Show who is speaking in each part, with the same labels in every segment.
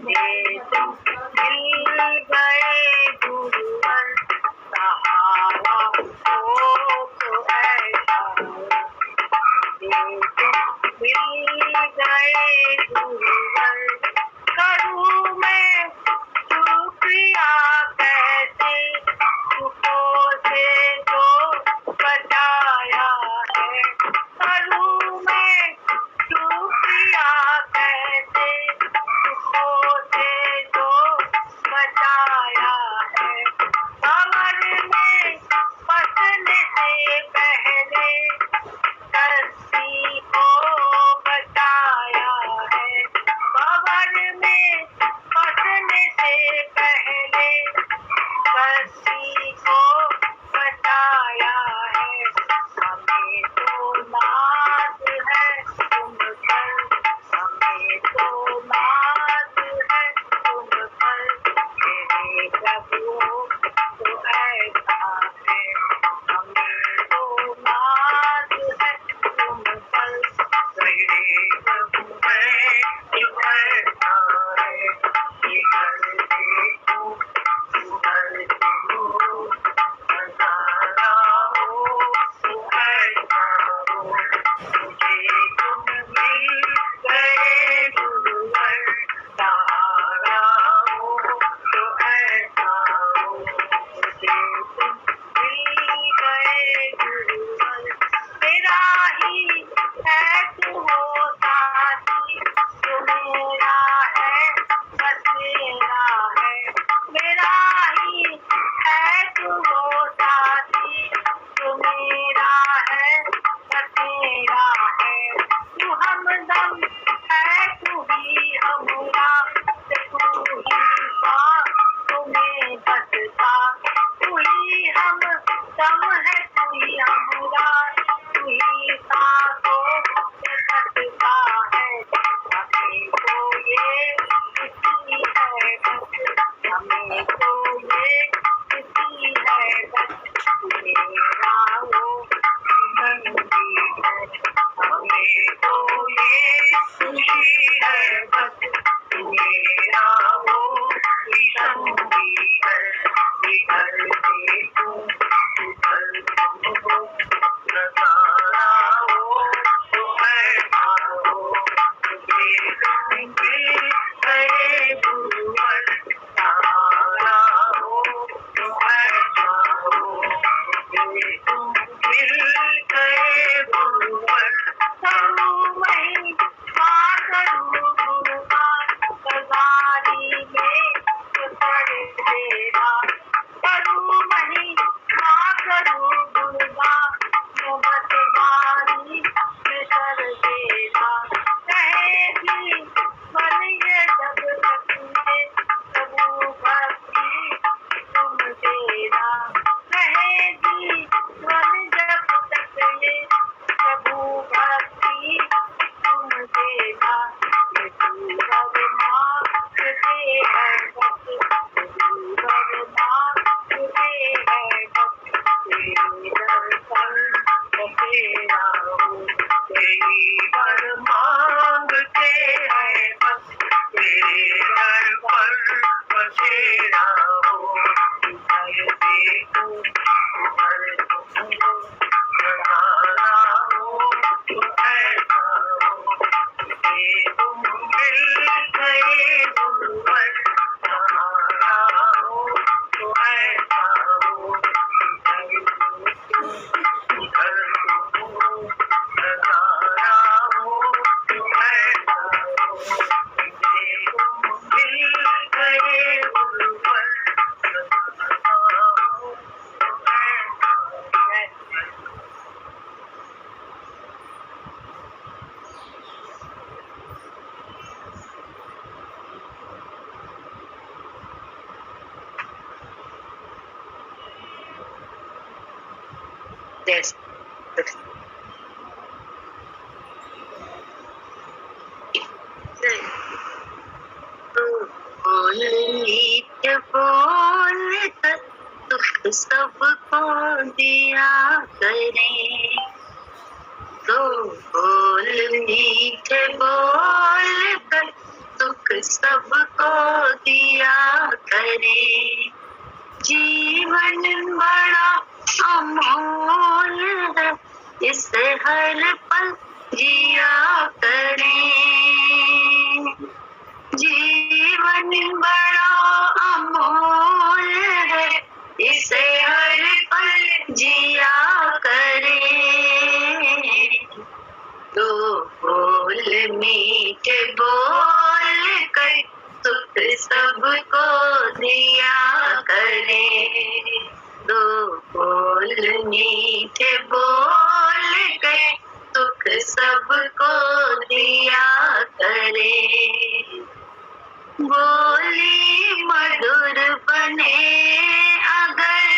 Speaker 1: मुझे तुम मिल गए गुरुवर, सहारा हो तो ऐसा, मुझे तुम मिल गए गुरुवर। करूँ मैं शुक्रिया कैसे, सुखों से जो बचाया है। करूँ मैं शुक्रिया कैसे, सुखों से जो बचाया है। कमर में फंसने से पहले कस्ती को बचाया है। कमर में फंसने से पहले कस्ती को बचाया है। हमें तो नाज है तुम पर, हमें तो नाज है तुम पर, मेरे प्रभु तो ऐसा है। हमें तो नाज है तुम पर, मेरे प्रभु है तो ऐसा है। इधर देखो उधर देखो, नजारा हो तो ऐसा हो। मुझे तुम मिल गए गुरुवर, सहारा हो तो ऐसा हो। मुझे तुम मिल गए गुरुवर। मेरा ही है तू हो साथी, जो मेरा है बस मेरा है। मेरा ही है तू हो साथी, जो मेरा है बस मेरा है। तू हमदम है तू ही हमरा, तू ही साथ तुम्हें बसता। तू ही हमदम है तू ही हमरा, तू ही सांसों से बसता है। हमें तो ये खुशी है बस, हमें तो ये खुशी है बस, मेरा वो जिंदगी है। हमें तो ये खुशी है बस, मेरा वो जिंदगी है। इधर देखो उधर देखो, नजारा हो तो ऐसा हो। मुझे तुम मिल गए गुरुवर, सहारा हो तो ऐसा हो। मुझे तुम मिल गए गुरुवर। करूँ वही माँ करूँ गुणगान, बाजारी में पड़ देना। करूँ वही माँ करूँ गुणगान, बाजारी में कर देना। रहेगी मन ये जब तक में प्रभु भक्ति तुम देना। रहेगी मन जब तक ये प्रभु भक्ति तुम देना। ये दूर मांगते हैं बस, दूर मांगते हैं बस, तेरे दर्शन तेरा हो। तेरी वर मांगते हैं बस, तेरे दर पर बसेरा हो। इधर देखो उधर देखो, नजारा हो तो ऐसा हो। मुझे तुम मिल गए गुरुवर, सहारा हो तो ऐसा हो। इधर देखो उधर देखो, नजारा हो तो ऐसा हो। मुझे तुम मिल गए गुरुवर, सहारा हो तो ऐसा हो। Yes. बोल नित्य बोल कर दुख सबको दिया करें। तो बोल मीठे बोल कर दुख सबको दिया करे। जीवन बड़ा अमूल है, इसे हर पल जिया करें। जीवन बड़ा अमूल है, इसे हर पल जिया करें। दो बोल मीठे बोल कर सुख सबको दिया करें। दो बोल मीठे बोल कर सुख सबको दिया करें। बोली मधुर बने अगर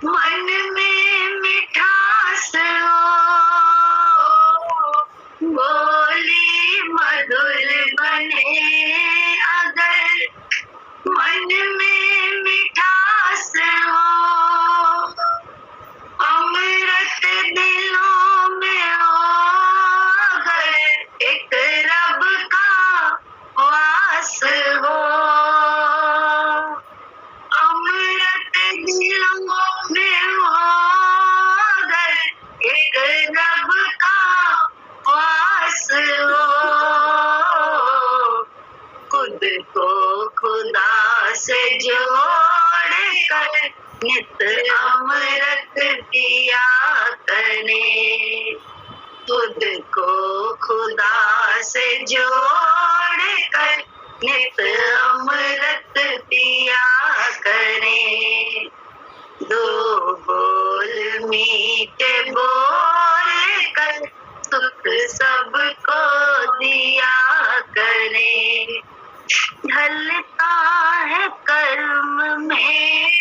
Speaker 1: मन में मिठास हो, बोली मधुर बने अगर मन में मिठास हो, अमृत दिलों में हो अगर एक रब का वास हो, अमृत दिलों में हो अगर एक रब का वास हो। खुद को खुदा से जोड़ कर नित अमृत दिया करें। खुद को खुदा से जोड़ कर नित अमृत दिया करें। दो बोल मीठे बोल कर सुख सबको दिया करें। ढलता है कर्म में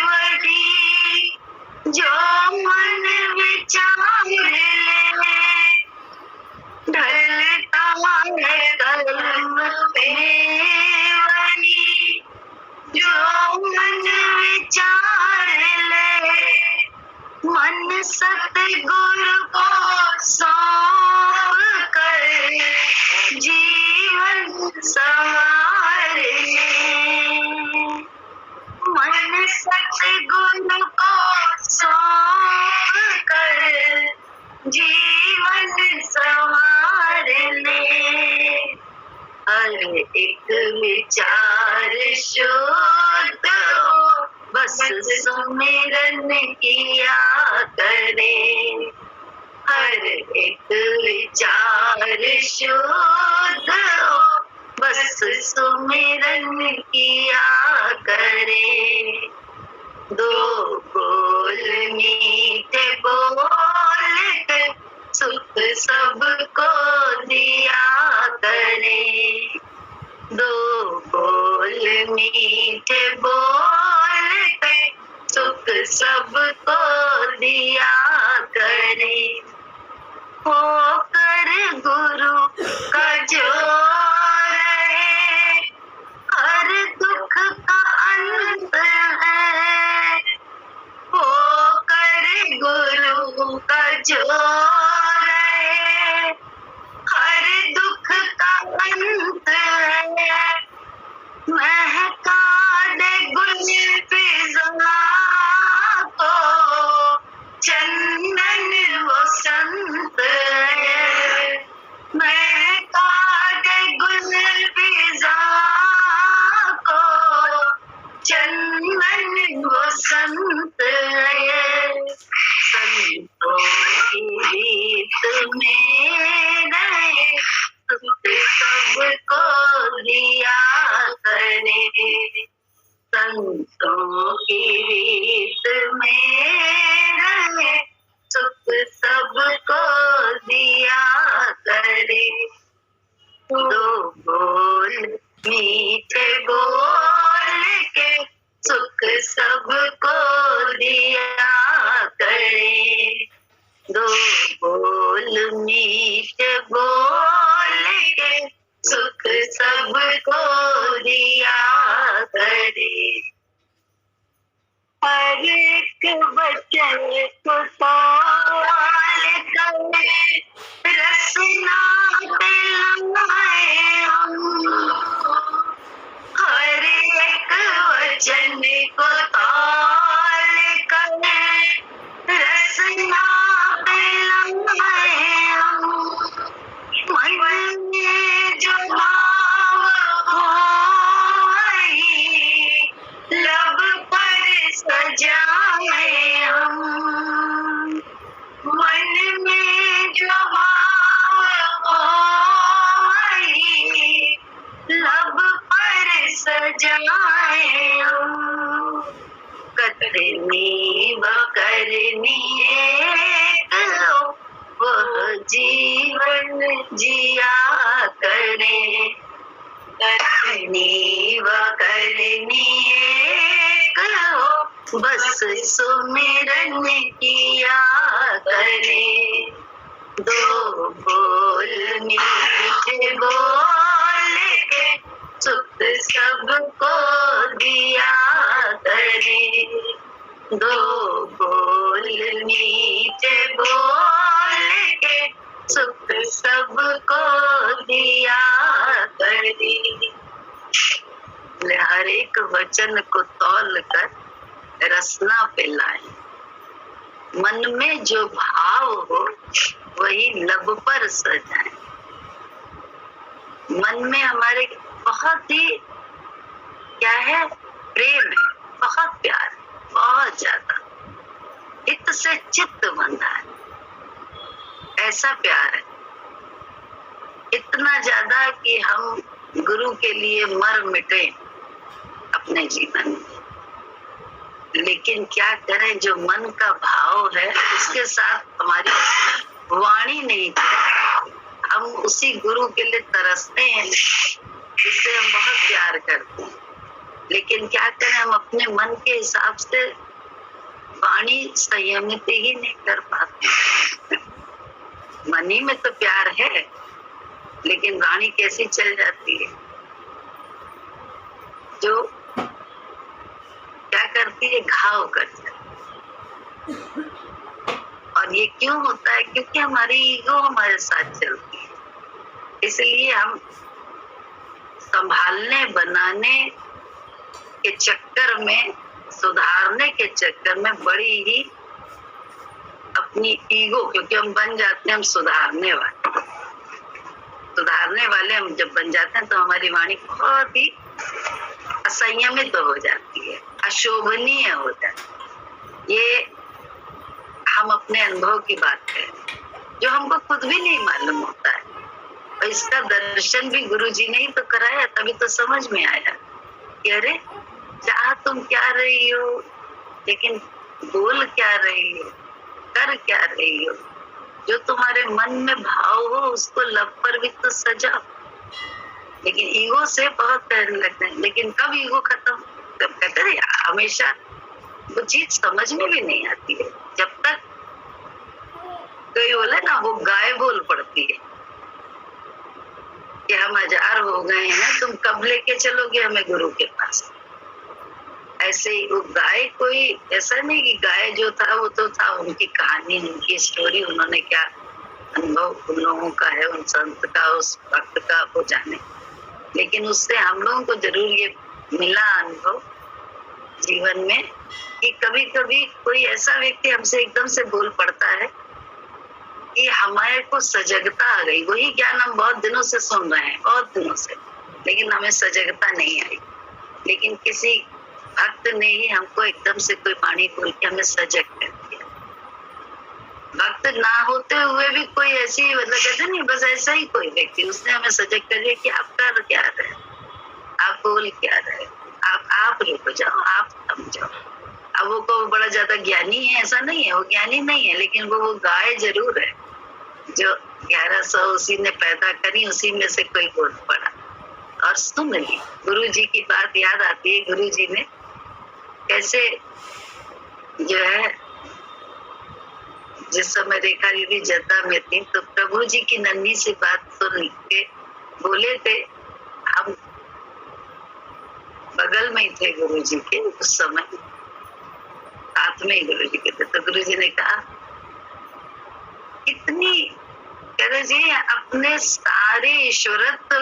Speaker 1: वही जो मन विचार ले, ढलता है कर्म में वही जो मन विचार ले। मन सतगुरु को सौंप कर जीवन संवार ले। मन सतगुरु को सौंप कर जीवन संवार ले। हर एक विचार शुद्ध हो, बस सुमिरन किया करे। हर एक विचार शुद्ध हो, बस सुमिरन किया करे। दो बोल मीठे बोल कर सुख सबको दिया करे। दो बोल मीठे बोल कर सुख सबको दिया करे। होकर गुरु का जो रहे हर दुख का अंत है। होकर गुरु का जो रहे हर दुख का अंत है। महका दे गुल फिजा को चंदन वो संत है। महका दे गुल फिजा को चंदन वो संत है। संतों की रीत में रहे सुख सबको दिया करे। संतों की रीत में रहे सुख सबको दिया करे। दो बोल मीठे बोल के सुख सबको दिया करे। दो बोल मीठे बोल के सुख सबको दिया करे। हर एक बचन को सवाल करे, रसना दिलाए हम। जाए हम। करनी व करनी एक वह जीवन जिया करे। करनी व करनी एक हो बस सुमिरन किया करे। दो बोल मीठे बोल के सुख सबको दिया करे। दो बोल मीठे बोल के सुख सबको दिया करे। हर एक वचन को तौल कर रसना पे लाए। मन में जो भाव हो वही लब पर सजाए। मन में हमारे बहुत ही क्या है, प्रेम है, बहुत प्यार, बहुत ज्यादा, इत से चित्त बंधा है, ऐसा प्यार है, इतना ज्यादा कि हम गुरु के लिए मर मिटे अपने जीवन में। लेकिन क्या करें, जो मन का भाव है उसके साथ हमारी वाणी नहीं है। हम उसी गुरु के लिए तरसते हैं जिससे हम बहुत प्यार करते हैं। लेकिन क्या करें, हम अपने मन के हिसाब से वाणी संयमित ही नहीं कर पाते। मन ही में तो प्यार है लेकिन वाणी कैसी चल जाती है, जो क्या करती है, घाव कर जाती है। और ये क्यों होता है? क्योंकि हमारी ईगो हमारे साथ चलती है। इसलिए हम संभालने बनाने के चक्कर में, सुधारने के चक्कर में बड़ी ही अपनी ईगो, क्योंकि हम बन जाते हैं हम सुधारने वाले हम जब बन जाते हैं तो हमारी वाणी बहुत ही असंयमित हो जाती है, अशोभनीय हो जाती है। ये हम अपने अनुभव की बात करें जो हमको खुद भी नहीं मालूम होता है। और इसका दर्शन भी गुरु जी ने ही तो कराया, तभी तो समझ में आया कि अरे चाह तुम क्या रही हो, लेकिन बोल क्या रही हो, कर क्या रही हो। जो तुम्हारे मन में भाव हो उसको लब पर भी तो सजाओ। लेकिन ईगो से बहुत कहने लगते हैं। लेकिन कब ईगो खत्म? तब कहते हैं हमेशा वो चीज समझ में भी नहीं आती है जब तक कोई बोले ना, वो गाय बोल पड़ती है कि हम हजार हो गए हैं, तुम कब लेके चलोगे हमें गुरु के पास। ऐसे ही वो गाय कोई ऐसा नहीं कि गाय जो था वो तो था, उनकी कहानी, उनकी स्टोरी, उन्होंने क्या अनुभव उन लोगों का है, उन संत का, उस भक्त का, वो जाने। लेकिन उससे हम लोगों को जरूर ये मिला अनुभव जीवन में कि कभी कभी कोई ऐसा व्यक्ति हमसे एकदम से बोल पड़ता है कि हमारे को सजगता आ गई। वही ज्ञान हम बहुत दिनों से सुन रहे हैं, बहुत दिनों से, लेकिन हमें सजगता नहीं आई। लेकिन किसी भक्त ने ही हमको एकदम से कोई वाणी बोल के हमें सजग कर दिया। भक्त ना होते हुए भी कोई ऐसी, मतलब कहते नहीं, बस ऐसा ही कोई व्यक्ति उसने हमें सजग कर दिया कि आप कर क्या रहे, आप बोल क्या रहे, आप रुक जाओ, आप समझो। अब वो को बड़ा ज्यादा ज्ञानी है ऐसा नहीं है, वो ज्ञानी नहीं है, लेकिन वो गाय जरूर है जो 1100 उसी ने पैदा करी, उसी में से कोई बोल पड़ा और सुन ली। गुरु जी की बात याद आती है, गुरु जी ने कैसे जो है, जिस समय रेखा दीदी जद्दा में थी तो प्रभु जी की नन्ही सी बात सुन के बोले थे, हम बगल में ही थे गुरु जी के उस समय, साथ में ही गुरु जी के थे। तो गुरु जी ने कहा, इतनी कह जी अपने सारे ईश्वरत्व,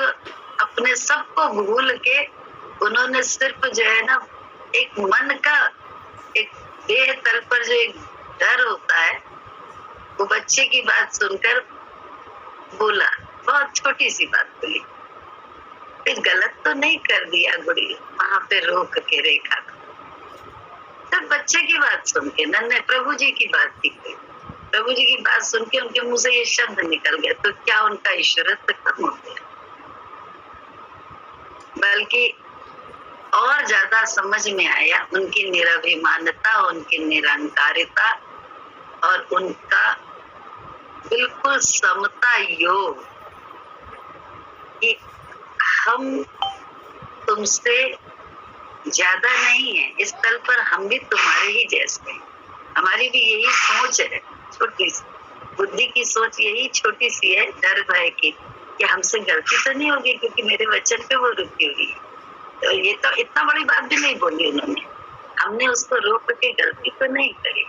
Speaker 1: अपने सबको भूल के उन्होंने सिर्फ जो है ना, एक मन का, एक देह तल पर जो एक डर होता है, वो बच्चे की बात सुनकर बोला, बहुत छोटी सी बात बोली, फिर गलत तो नहीं कर दिया गुड़ी, वहां पे रोक के रेखा को। तब बच्चे की बात सुन के, नन्हे प्रभु जी की बात थी, प्रभु जी की बात सुन के उनके मुंह से ये शब्द निकल गया, तो क्या उनका ईश्वरत्व कम हो गया? बल्कि और ज्यादा समझ में आया उनकी निराभिमानता, उनकी निरंकारिता और उनका बिल्कुल समता योग कि हम तुमसे ज्यादा नहीं है, इस तल पर हम भी तुम्हारे ही जैसे हैं। हमारी भी यही सोच है, छोटी सी बुद्धि की सोच यही छोटी सी है, डर भय की कि हमसे गलती तो नहीं होगी क्योंकि मेरे वचन पे वो रुकी हुई है। तो ये तो इतना बड़ी बात भी नहीं बोली उन्होंने, हमने उसको रोक के गलती तो नहीं करी।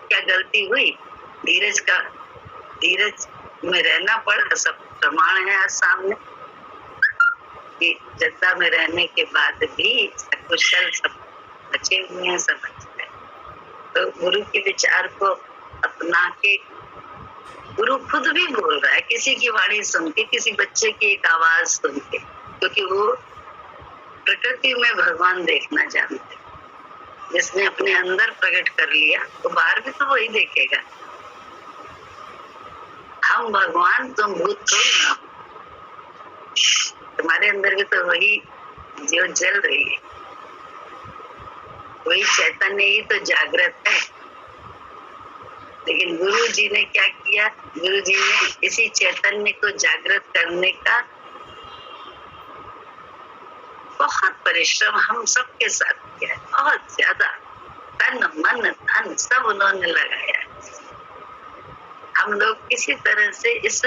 Speaker 1: क्या गलती हुई? धीरज में रहना पड़ा। सब प्रमाण है आज सामने कि जद्दा में रहने के बाद भी सकुशल सब बचे हुए हैं, सब बचे। तो गुरु के विचार को अपना के गुरु खुद भी बोल रहा है, किसी की वाणी सुन के, किसी बच्चे की एक आवाज सुन के, क्योंकि वो प्रकृति में भगवान देखना जानते। जिसने अपने अंदर प्रकट कर लिया तो बाहर भी तो वही देखेगा। हम भगवान, तुम भूत थोड़ी ना, तुम्हारे अंदर भी तो वही जो जल रही है, वही चैतन्य ही तो जागृत है। लेकिन गुरु जी ने क्या किया? गुरु जी ने इसी चैतन्य को जागृत करने का बहुत परिश्रम हम सबके साथ किया है, बहुत ज्यादा तन मन धन सब उन्होंने लगाया है। हम लोग किसी तरह से इस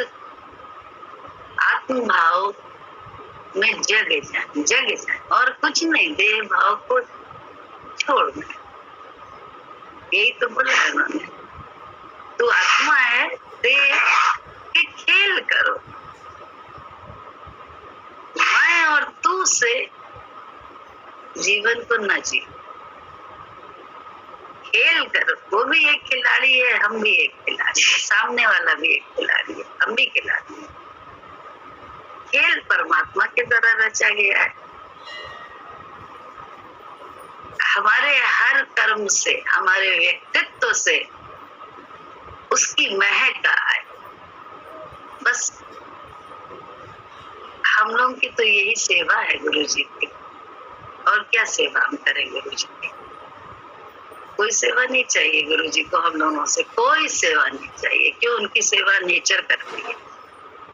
Speaker 1: आत्म भाव में जग जाए और कुछ नहीं, देह भाव को छोड़ना। यही तो बोला है उन्होंने, तू आत्मा है, देह के खेल करो। मैं और तू से जीवन को न जी, खेल करो। वो भी एक खिलाड़ी है, हम भी एक खिलाड़ी है, सामने वाला भी एक खिलाड़ी है, हम भी खिलाड़ी है। खेल परमात्मा की तरह रचा गया है। हमारे हर कर्म से, हमारे व्यक्तित्व से उसकी महक आए। बस हम लोग की तो यही सेवा है गुरु जी की। और क्या सेवा हम करें गुरु जी की? कोई सेवा नहीं चाहिए गुरु जी को हम लोगों से, कोई सेवा नहीं चाहिए। क्यों? उनकी सेवा नेचर करती है,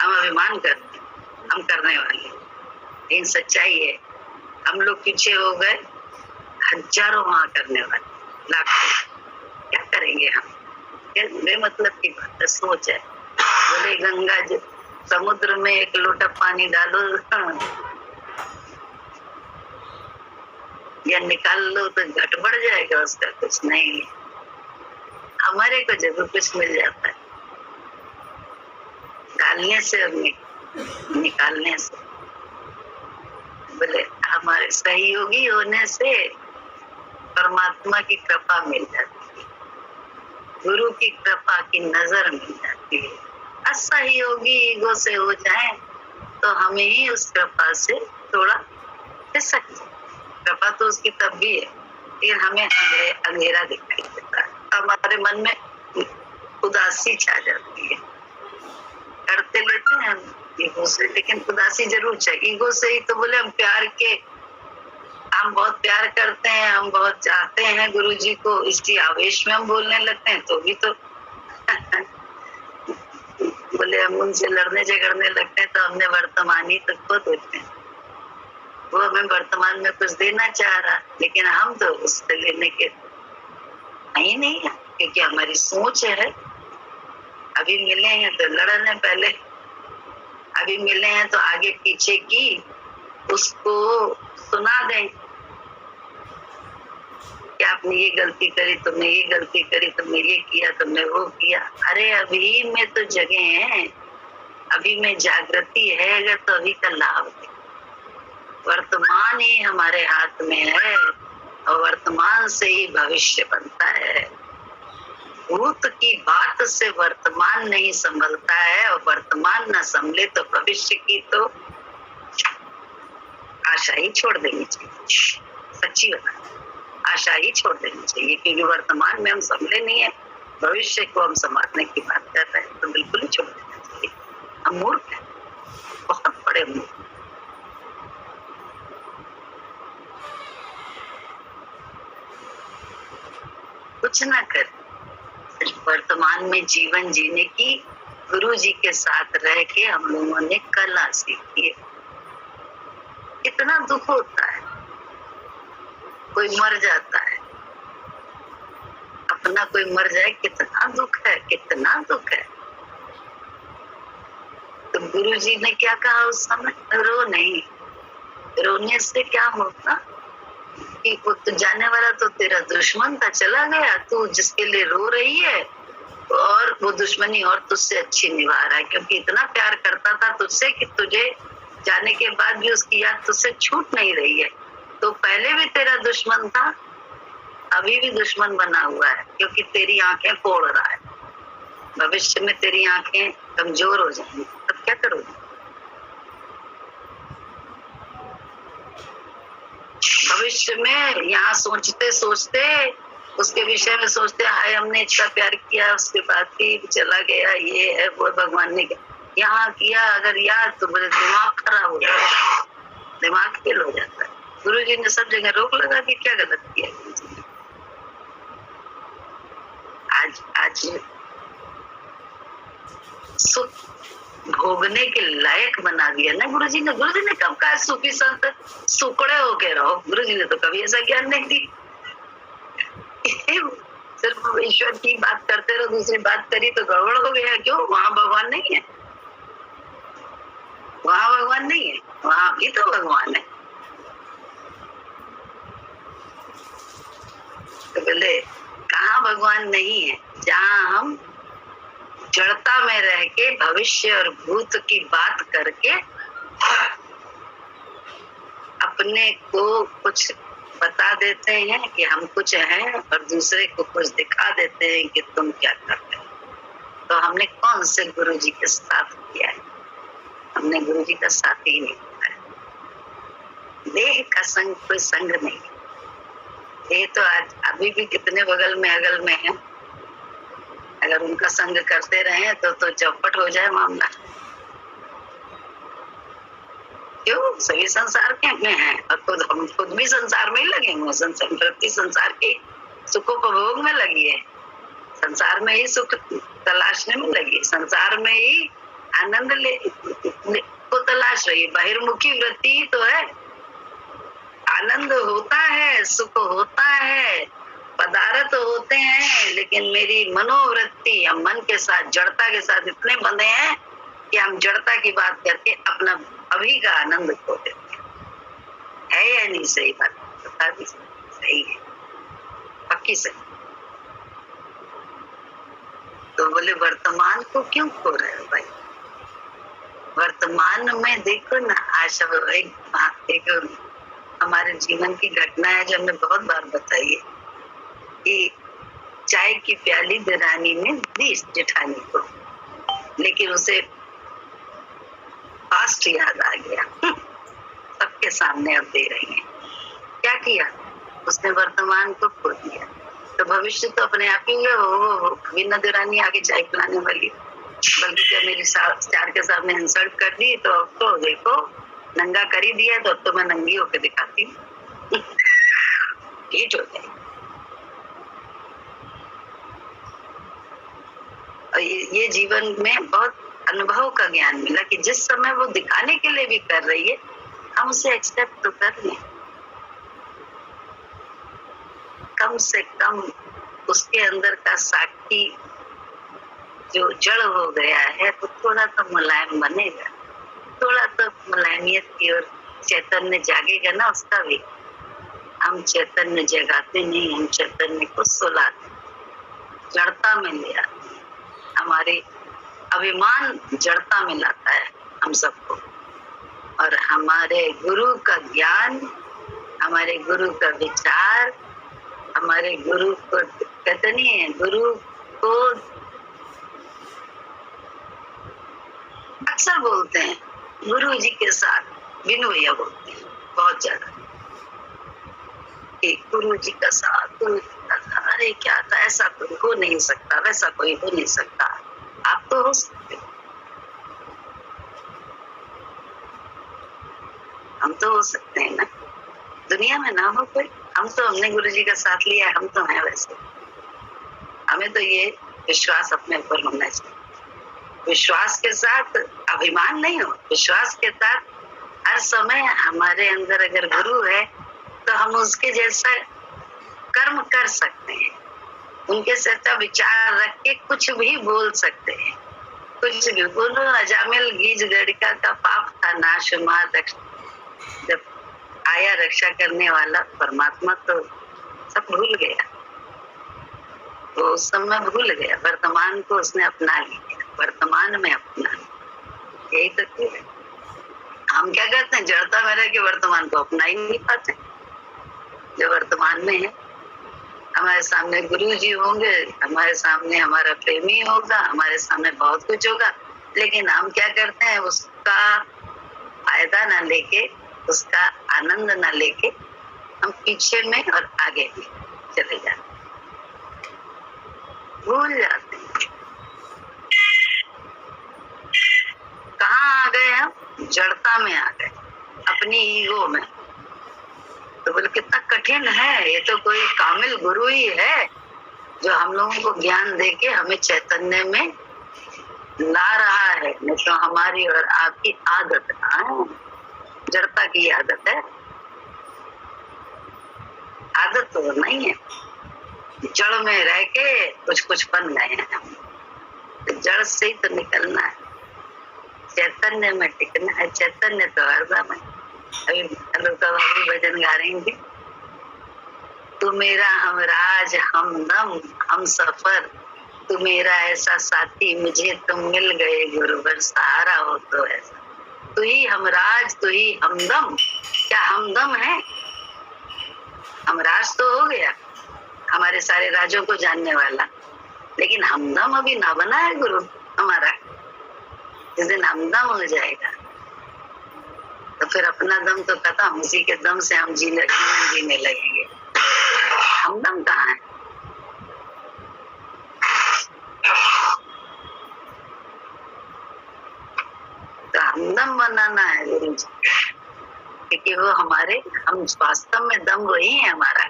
Speaker 1: हम अभिमान करते हैं, हम करने वाले। लेकिन सच्चाई है, हम लोग पीछे हो गए, हजारों वहां करने वाले, लाखों। क्या करेंगे हम? बेमतलब की बात है, सोच है। बोले गंगा जी समुद्र में एक लोटा पानी डालो या निकाल लो तो घट बढ़ जाएगा, उसका कुछ नहीं। हमारे को जरूर कुछ मिल जाता है डालने से और निकालने से। बोले हमारे सहयोगी होने से परमात्मा की कृपा मिल जाती है, गुरु की कृपा की नजर मिल जाती है। असहयोगी ईगो से हो जाए तो हमें ही उस कृपा से थोड़ा खिसक जाए। कृपा तो उसकी तब भी है, लेकिन हमें अंधेरा दिखाई देता है, हमारे मन में उदासी छा जाती है। करते लेते हैं हम ईगो से, लेकिन उदासी जरूर चाहिए। ईगो से ही तो बोले हम बहुत प्यार करते हैं, हम बहुत चाहते हैं गुरु जी को, इसी आवेश में हम बोलने लगते हैं तो भी तो बोले हम उनसे लड़ने झगड़ने लगते हैं तो हमने वर्तमान ही तो खो देते हैं। वो हमें वर्तमान में कुछ देना चाह रहा, लेकिन हम तो उससे लेने के नहीं है, क्योंकि हमारी सोच है। अभी मिले हैं तो लड़न है पहले, अभी मिले हैं तो आगे पीछे की उसको सुना दें कि आपने ये गलती करी, तुमने ये गलती करी, तुमने ये किया, तुमने वो किया। अरे अभी में तो जगह है, अभी में जागृति है, अगर तो अभी का लाभ है। वर्तमान ही हमारे हाथ में है और वर्तमान से ही भविष्य बनता है। भूत की बात से वर्तमान नहीं संभलता है, और वर्तमान न संभले तो भविष्य की तो आशा ही छोड़ देनी चाहिए। सच्ची बात, आशा ही छोड़ देनी चाहिए, क्योंकि वर्तमान में हम संभले नहीं है, भविष्य को हम संभालने की बात कर रहे हैं, तो बिल्कुल ही छोड़ देना चाहिए। हम मूर्ख हैं, बहुत बड़े मूर्ख। कुछ ना कर, सिर्फ वर्तमान में जीवन जीने की गुरु जी के साथ रह के हम लोगों ने कला सीखी है। कितना दुख होता है, कोई मर जाता है, अपना कोई मर जाए, कितना दुख है, कितना दुख है। तो गुरु जी ने क्या कहा उस समय, रो नहीं, रोने से क्या होता कि वो तो जाने वाला तो तेरा दुश्मन था, चला गया, तू जिसके लिए रो रही है और वो दुश्मनी और तुझसे अच्छी निभा रहा है, क्योंकि इतना प्यार करता था तुझसे कि तुझे जाने के बाद भी उसकी याद तुझसे छूट नहीं रही है। तो पहले भी तेरा दुश्मन था, अभी भी दुश्मन बना हुआ है, क्योंकि तेरी आंखें फोड़ रहा है। भविष्य में तेरी आंखें कमजोर हो जाएंगी, तब क्या करोगे? भविष्य में यहाँ सोचते सोचते उसके विषय में सोचते, हाय हमने इतना प्यार किया, उसके बाद भी चला गया, ये है वो, भगवान ने यहाँ किया, अगर याद तो मेरे दिमाग खराब हो जाता है, दिमाग फेल हो जाता है। गुरु जी ने सब जगह रोक लगा कि क्या गलत किया। आज सुख भोगने के लायक बना दिया ना गुरु जी ने। गुरु जी ने कब कहा सूफी संत सुकड़े होके रहो? गुरु जी ने तो कभी ऐसा ज्ञान नहीं दी। सिर्फ ईश्वर की बात करते रहो, दूसरी बात करी तो गड़बड़ हो गया। क्यों? वहां भगवान नहीं है, वहां भगवान नहीं है, वहां भी तो भगवान है। तो बोले कहाँ भगवान नहीं है? जहाँ हम जड़ता में रह के भविष्य और भूत की बात करके अपने को कुछ बता देते हैं कि हम कुछ हैं और दूसरे को कुछ दिखा देते हैं कि तुम क्या करते हो। तो हमने कौन से गुरु जी के साथ किया है? हमने गुरु जी का साथ ही नहीं किया है। देह का संग कोई संग नहीं। देह तो आज अभी भी कितने बगल में अगल में है, अगर उनका संग करते रहे तो चौपट हो जाए मामला। क्यों? सभी संसार के में है और हम खुद भी संसार में ही लगे हुए, संसार के सुखोपभोग में लगी है, संसार में ही सुख तलाशने में लगी, संसार में ही आनंद को तलाश रही है। बहिर्मुखी वृत्ति तो है, आनंद होता है, सुख होता है, पदार्थ होते हैं, लेकिन मेरी मनोवृत्ति हम मन के साथ, जड़ता के साथ इतने बंधे हैं कि हम जड़ता की बात करके अपना अभी का आनंद खो देते हैं। है या नहीं सही बात? बता दी। सही है, पक्की सही। तो बोले वर्तमान को क्यों खो रहे हो भाई? वर्तमान में देखो ना, आशा एक हमारे जीवन की घटना है जो हमने बहुत बार बताई है कि चाय की प्याली देरानी ने दी जेठानी को, लेकिन उसे पास्ट याद आ गया। सबके सामने अब दे रही है। क्या किया उसने? वर्तमान को खो दिया। तो भविष्य तो अपने आप ही हो, बिना देरानी आगे चाय पिलाने वाली, बल्कि क्या मेरी चार के सामने इंसल्ट कर दी, तो अब तो देखो नंगा कर ही दिया, तो अब तो मैं नंगी होकर दिखाती हूँ। हिट हो जाए। और ये जीवन में बहुत अनुभव का ज्ञान मिला कि जिस समय वो दिखाने के लिए भी कर रही है, हम उसे एक्सेप्ट तो कर लें। कम से कम उसके अंदर का साक्षी जो जड़ हो गया है वो थोड़ा तो मुलायम बनेगा, थोड़ा तो मुलायमियत की ओर चैतन्य जागेगा ना उसका भी। हम चैतन्य जगाते नहीं, हम चैतन्य को सुलाते, जड़ता में ले आते। हमारे अभिमान जड़ता में लाता है हम सबको, और हमारे गुरु का ज्ञान, हमारे गुरु का विचार, हमारे गुरु को कहते नहीं है, गुरु को अक्सर बोलते हैं गुरु जी के साथ बिनु भैया बोलते हैं बहुत ज्यादा कि गुरु जी का साथ, गुरु जी का साथ। अरे क्या था, ऐसा कोई हो नहीं सकता, वैसा कोई हो नहीं सकता। आप तो हो सकते, हम तो हो सकते हैं ना। दुनिया में ना हो कोई, हम तो, हमने गुरु जी का साथ लिया, हम तो हैं वैसे। हमें तो ये विश्वास अपने ऊपर होना चाहिए। विश्वास के साथ अभिमान नहीं हो, विश्वास के साथ हर समय हमारे अंदर अगर गुरु है तो हम उसके जैसा कर्म कर सकते हैं, उनके जैसा विचार रख के कुछ भी बोल सकते हैं, कुछ भी बोलो। अजामिल गीज गड़िका का पाप था नाश मार, जब आया रक्षा करने वाला परमात्मा तो सब भूल गया, तो उस समय भूल गया, वर्तमान को उसने अपना लिया, वर्तमान में अपना लिया। यही तो है। हम क्या करते हैं, जड़ता में रह के वर्तमान को अपना ही नहीं पाते। जो वर्तमान में है, हमारे सामने गुरु जी होंगे, हमारे सामने हमारा प्रेमी होगा, हमारे सामने बहुत कुछ होगा, लेकिन हम क्या करते हैं, उसका फायदा ना लेके, उसका आनंद ना लेके हम पीछे में और आगे भी चले जाते, भूल जाते हैं। कहाँ आ गए हम? जड़ता में आ गए, अपनी ईगो में। तो बोले कितना कठिन है, ये तो कोई कामिल गुरु ही है जो हम लोगों को ज्ञान देके हमें चैतन्य में ला रहा है, नहीं तो हमारी और आपकी आदत है, जड़ता की आदत है। आदत तो नहीं है, जड़ में रह के कुछ कुछ बन गए हैं हम, तो जड़ से ही तो निकलना है, चैतन्य में टिकना है। चैतन्य तो हरदम है। अभी भजन गा रही थी, तू मेरा हमराज हमदम हम सफर, तू मेरा ऐसा साथी मुझे तुम मिल गए गुरुवर, सहारा हो तो ऐसा। तू ही हमराज, तू ही हमदम। क्या हमदम है? हमराज तो हो गया, हमारे सारे राजों को जानने वाला, लेकिन हमदम अभी ना बना है गुरु हमारा। जिस दिन हमदम हो जाएगा तो फिर अपना दम तो खत्म, उसी के दम से हम जीने लगेंगे। हमदम कहाँ है? तो हमदम बनाना है गुरु जी, क्योंकि वो हमारे, हम वास्तव में दम वही है हमारा।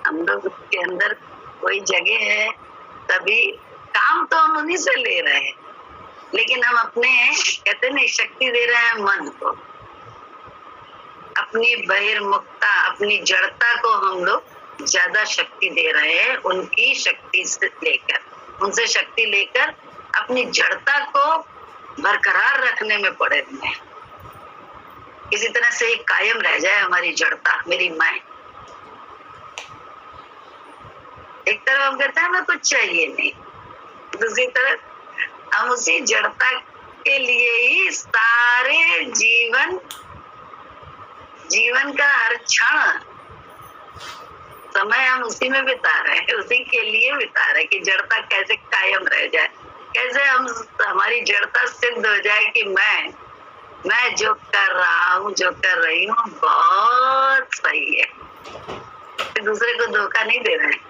Speaker 1: हम लोग के अंदर कोई जगह है, तभी काम तो हम उन्हीं से ले रहे हैं, लेकिन हम अपने कहते नहीं शक्ति दे रहे हैं मन को, अपनी बहिर्मुखता, अपनी जड़ता को हम लोग ज्यादा शक्ति दे रहे हैं, उनकी शक्ति से लेकर, उनसे शक्ति लेकर अपनी जड़ता को बरकरार रखने में पड़े हुए हैं। किसी तरह से कायम रह जाए हमारी जड़ता, मेरी मैं। एक तरफ हम कहते हैं हमें कुछ चाहिए नहीं, दूसरी तरफ हम उसी जड़ता के लिए ही सारे जीवन का हर क्षण समय हम उसी में बिता रहे हैं, उसी के लिए बिता रहे हैं कि जड़ता कैसे कायम रह जाए, कैसे हमारी जड़ता सिद्ध हो जाए कि मैं जो कर रहा हूँ, जो कर रही हूँ बहुत सही है, दूसरे को धोखा नहीं दे रहे हैं।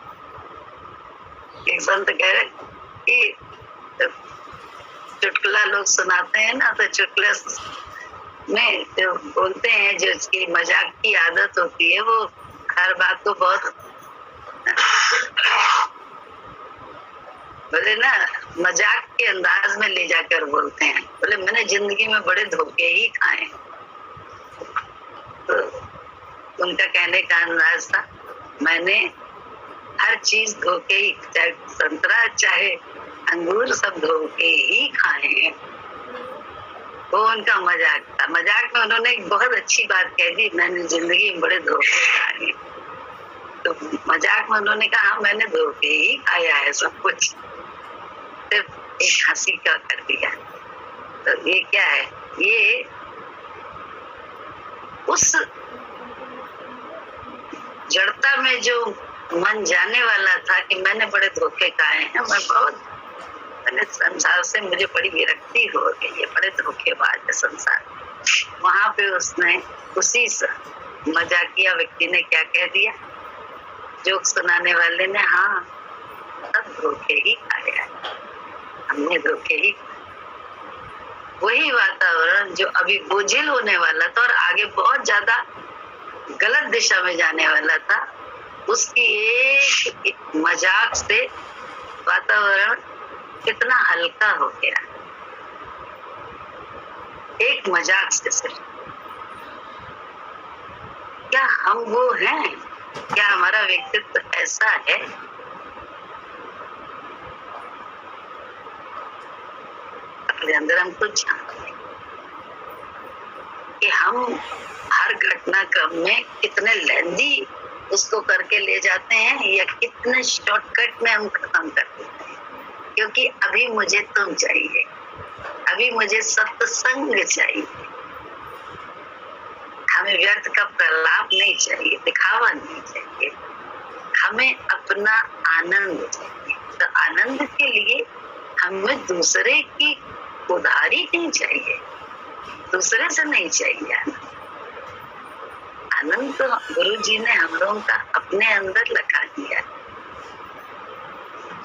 Speaker 1: एक संत कह रहे कि चुटकुला लोग सुनाते हैं ना, तो चुटकुले में जो बोलते हैं, जो उसकी मजाक की आदत होती है, वो हर बात को बहुत बोले ना मजाक के अंदाज में ले जाकर बोलते हैं। बोले मैंने जिंदगी में बड़े धोखे ही खाए। तो उनका कहने का अंदाज था, मैंने हर चीज धोखे ही, चाहे संतरा चाहे अंगूर, सब धोखे ही खाए हैं। वो उनका मजाक था। मजाक में उन्होंने एक बहुत अच्छी बात कह दी, मैंने जिंदगी में बड़े धोखे खाए। तो मजाक में उन्होंने कहा मैंने धोखे ही खाया है सब कुछ, सिर्फ एक हंसी का कर दिया। तो ये क्या है? ये उस जड़ता में जो मन जाने वाला था कि मैंने बड़े धोखे खाए हैं, मैं बहुत मैंने संसार से मुझे बड़ी विरक्ति हो गई है, बड़े धोखेबाज है संसार। वहां पे उसने उसी मजाकिया व्यक्ति ने क्या कह दिया, जोक सुनाने वाले ने, हाँ सब धोखे ही खाया है, हमने धोखे ही। वही वातावरण जो अभी बोझिल होने वाला था और आगे बहुत ज्यादा गलत दिशा में जाने वाला था, उसकी एक मजाक से वातावरण कितना हल्का हो गया, एक मजाक से सिर्फ। क्या हम वो हैं? क्या हमारा व्यक्तित्व ऐसा है? अपने अंदर हम कुछ जानते हैं कि हम हर घटनाक्रम में कितने लेंदी उसको करके ले जाते हैं या कितने शॉर्टकट में हम खत्म कर देते हैं। क्योंकि अभी मुझे तुम चाहिए, अभी मुझे सत्संग चाहिए, हमें व्यर्थ का प्रलाप नहीं चाहिए, दिखावा नहीं चाहिए, हमें अपना आनंद चाहिए। तो आनंद के लिए हमें दूसरे की उधारी नहीं चाहिए, दूसरे से नहीं चाहिए आनंद। आनंद तो गुरु जी ने हम लोगों का अपने अंदर लगा दिया।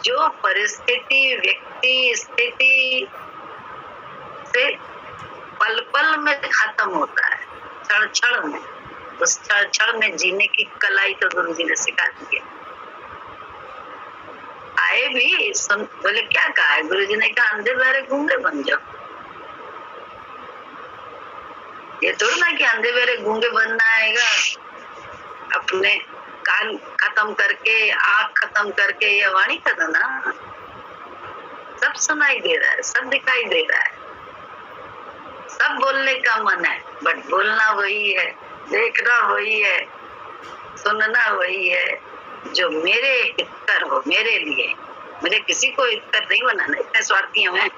Speaker 1: जो परिस्थिति, व्यक्ति, स्थिति से पल पल में खत्म होता है, क्षण क्षण में, उस क्षण क्षण में जीने की कलाई तो गुरु जी ने सिखा दी है। आए भी सुन, बोले क्या कहा है गुरु जी ने? कहा अंधे बहरे गूंगे बन जाओ। ये थोड़ा ना कि अंधे बहरे गूंगे बनना आएगा, अपने कान खत्म करके, आँख खत्म करके, ये वाणी खत्म ना, सब सुनाई दे रहा है, सब दिखाई दे रहा है, सब बोलने का मन है, बट बोलना वही है, देखना वही है, सुनना वही है जो मेरे हितकर हो, मेरे लिए। मुझे किसी को हितकर नहीं बनाना, इतने स्वार्थी हैं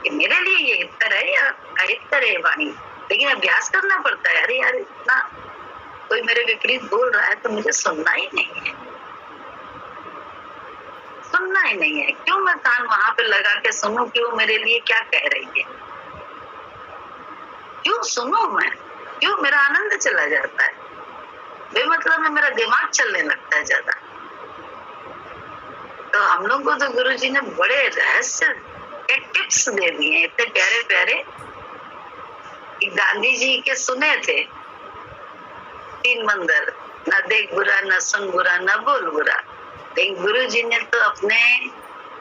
Speaker 1: कि मेरे लिए ये हितकर है या अहितकर है वाणी। लेकिन अभ्यास करना पड़ता है। अरे यार, इतना कोई मेरे विपरीत बोल रहा है तो मुझे सुनना ही नहीं है, सुनना ही नहीं है। क्यों मैं कान वहां पे लगा के सुनूं कि वो मेरे लिए क्या कह रही है? क्यों सुनूं मैं? क्यों मेरा आनंद चला जाता है? बेमतलब में मेरा दिमाग चलने लगता है ज्यादा। तो हम लोग को तो गुरु जी ने बड़े रहस्य के टिप्स दे दिए, इतने प्यारे प्यारे। गांधी जी के सुने थे 3 मंदिर, न देख बुरा, न सुन बुरा, न बोल बुरा। लेकिन गुरु जी ने तो अपने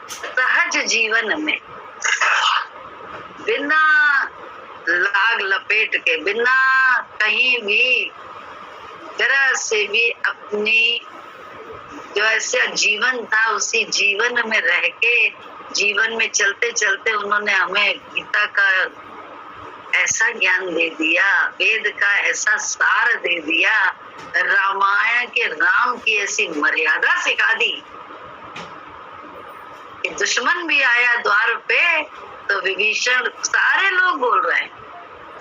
Speaker 1: सहज जीवन में बिना लाग लपेट के, बिना कहीं भी जरा से भी अपनी जो ऐसा जीवन था उसी जीवन में रह के, जीवन में चलते चलते उन्होंने हमें गीता का ऐसा ज्ञान दे दिया, वेद का ऐसा सार दे दिया, रामायण के राम की ऐसी मर्यादा सिखा दी कि दुश्मन भी आया द्वार पे तो विभीषण, सारे लोग बोल रहे हैं,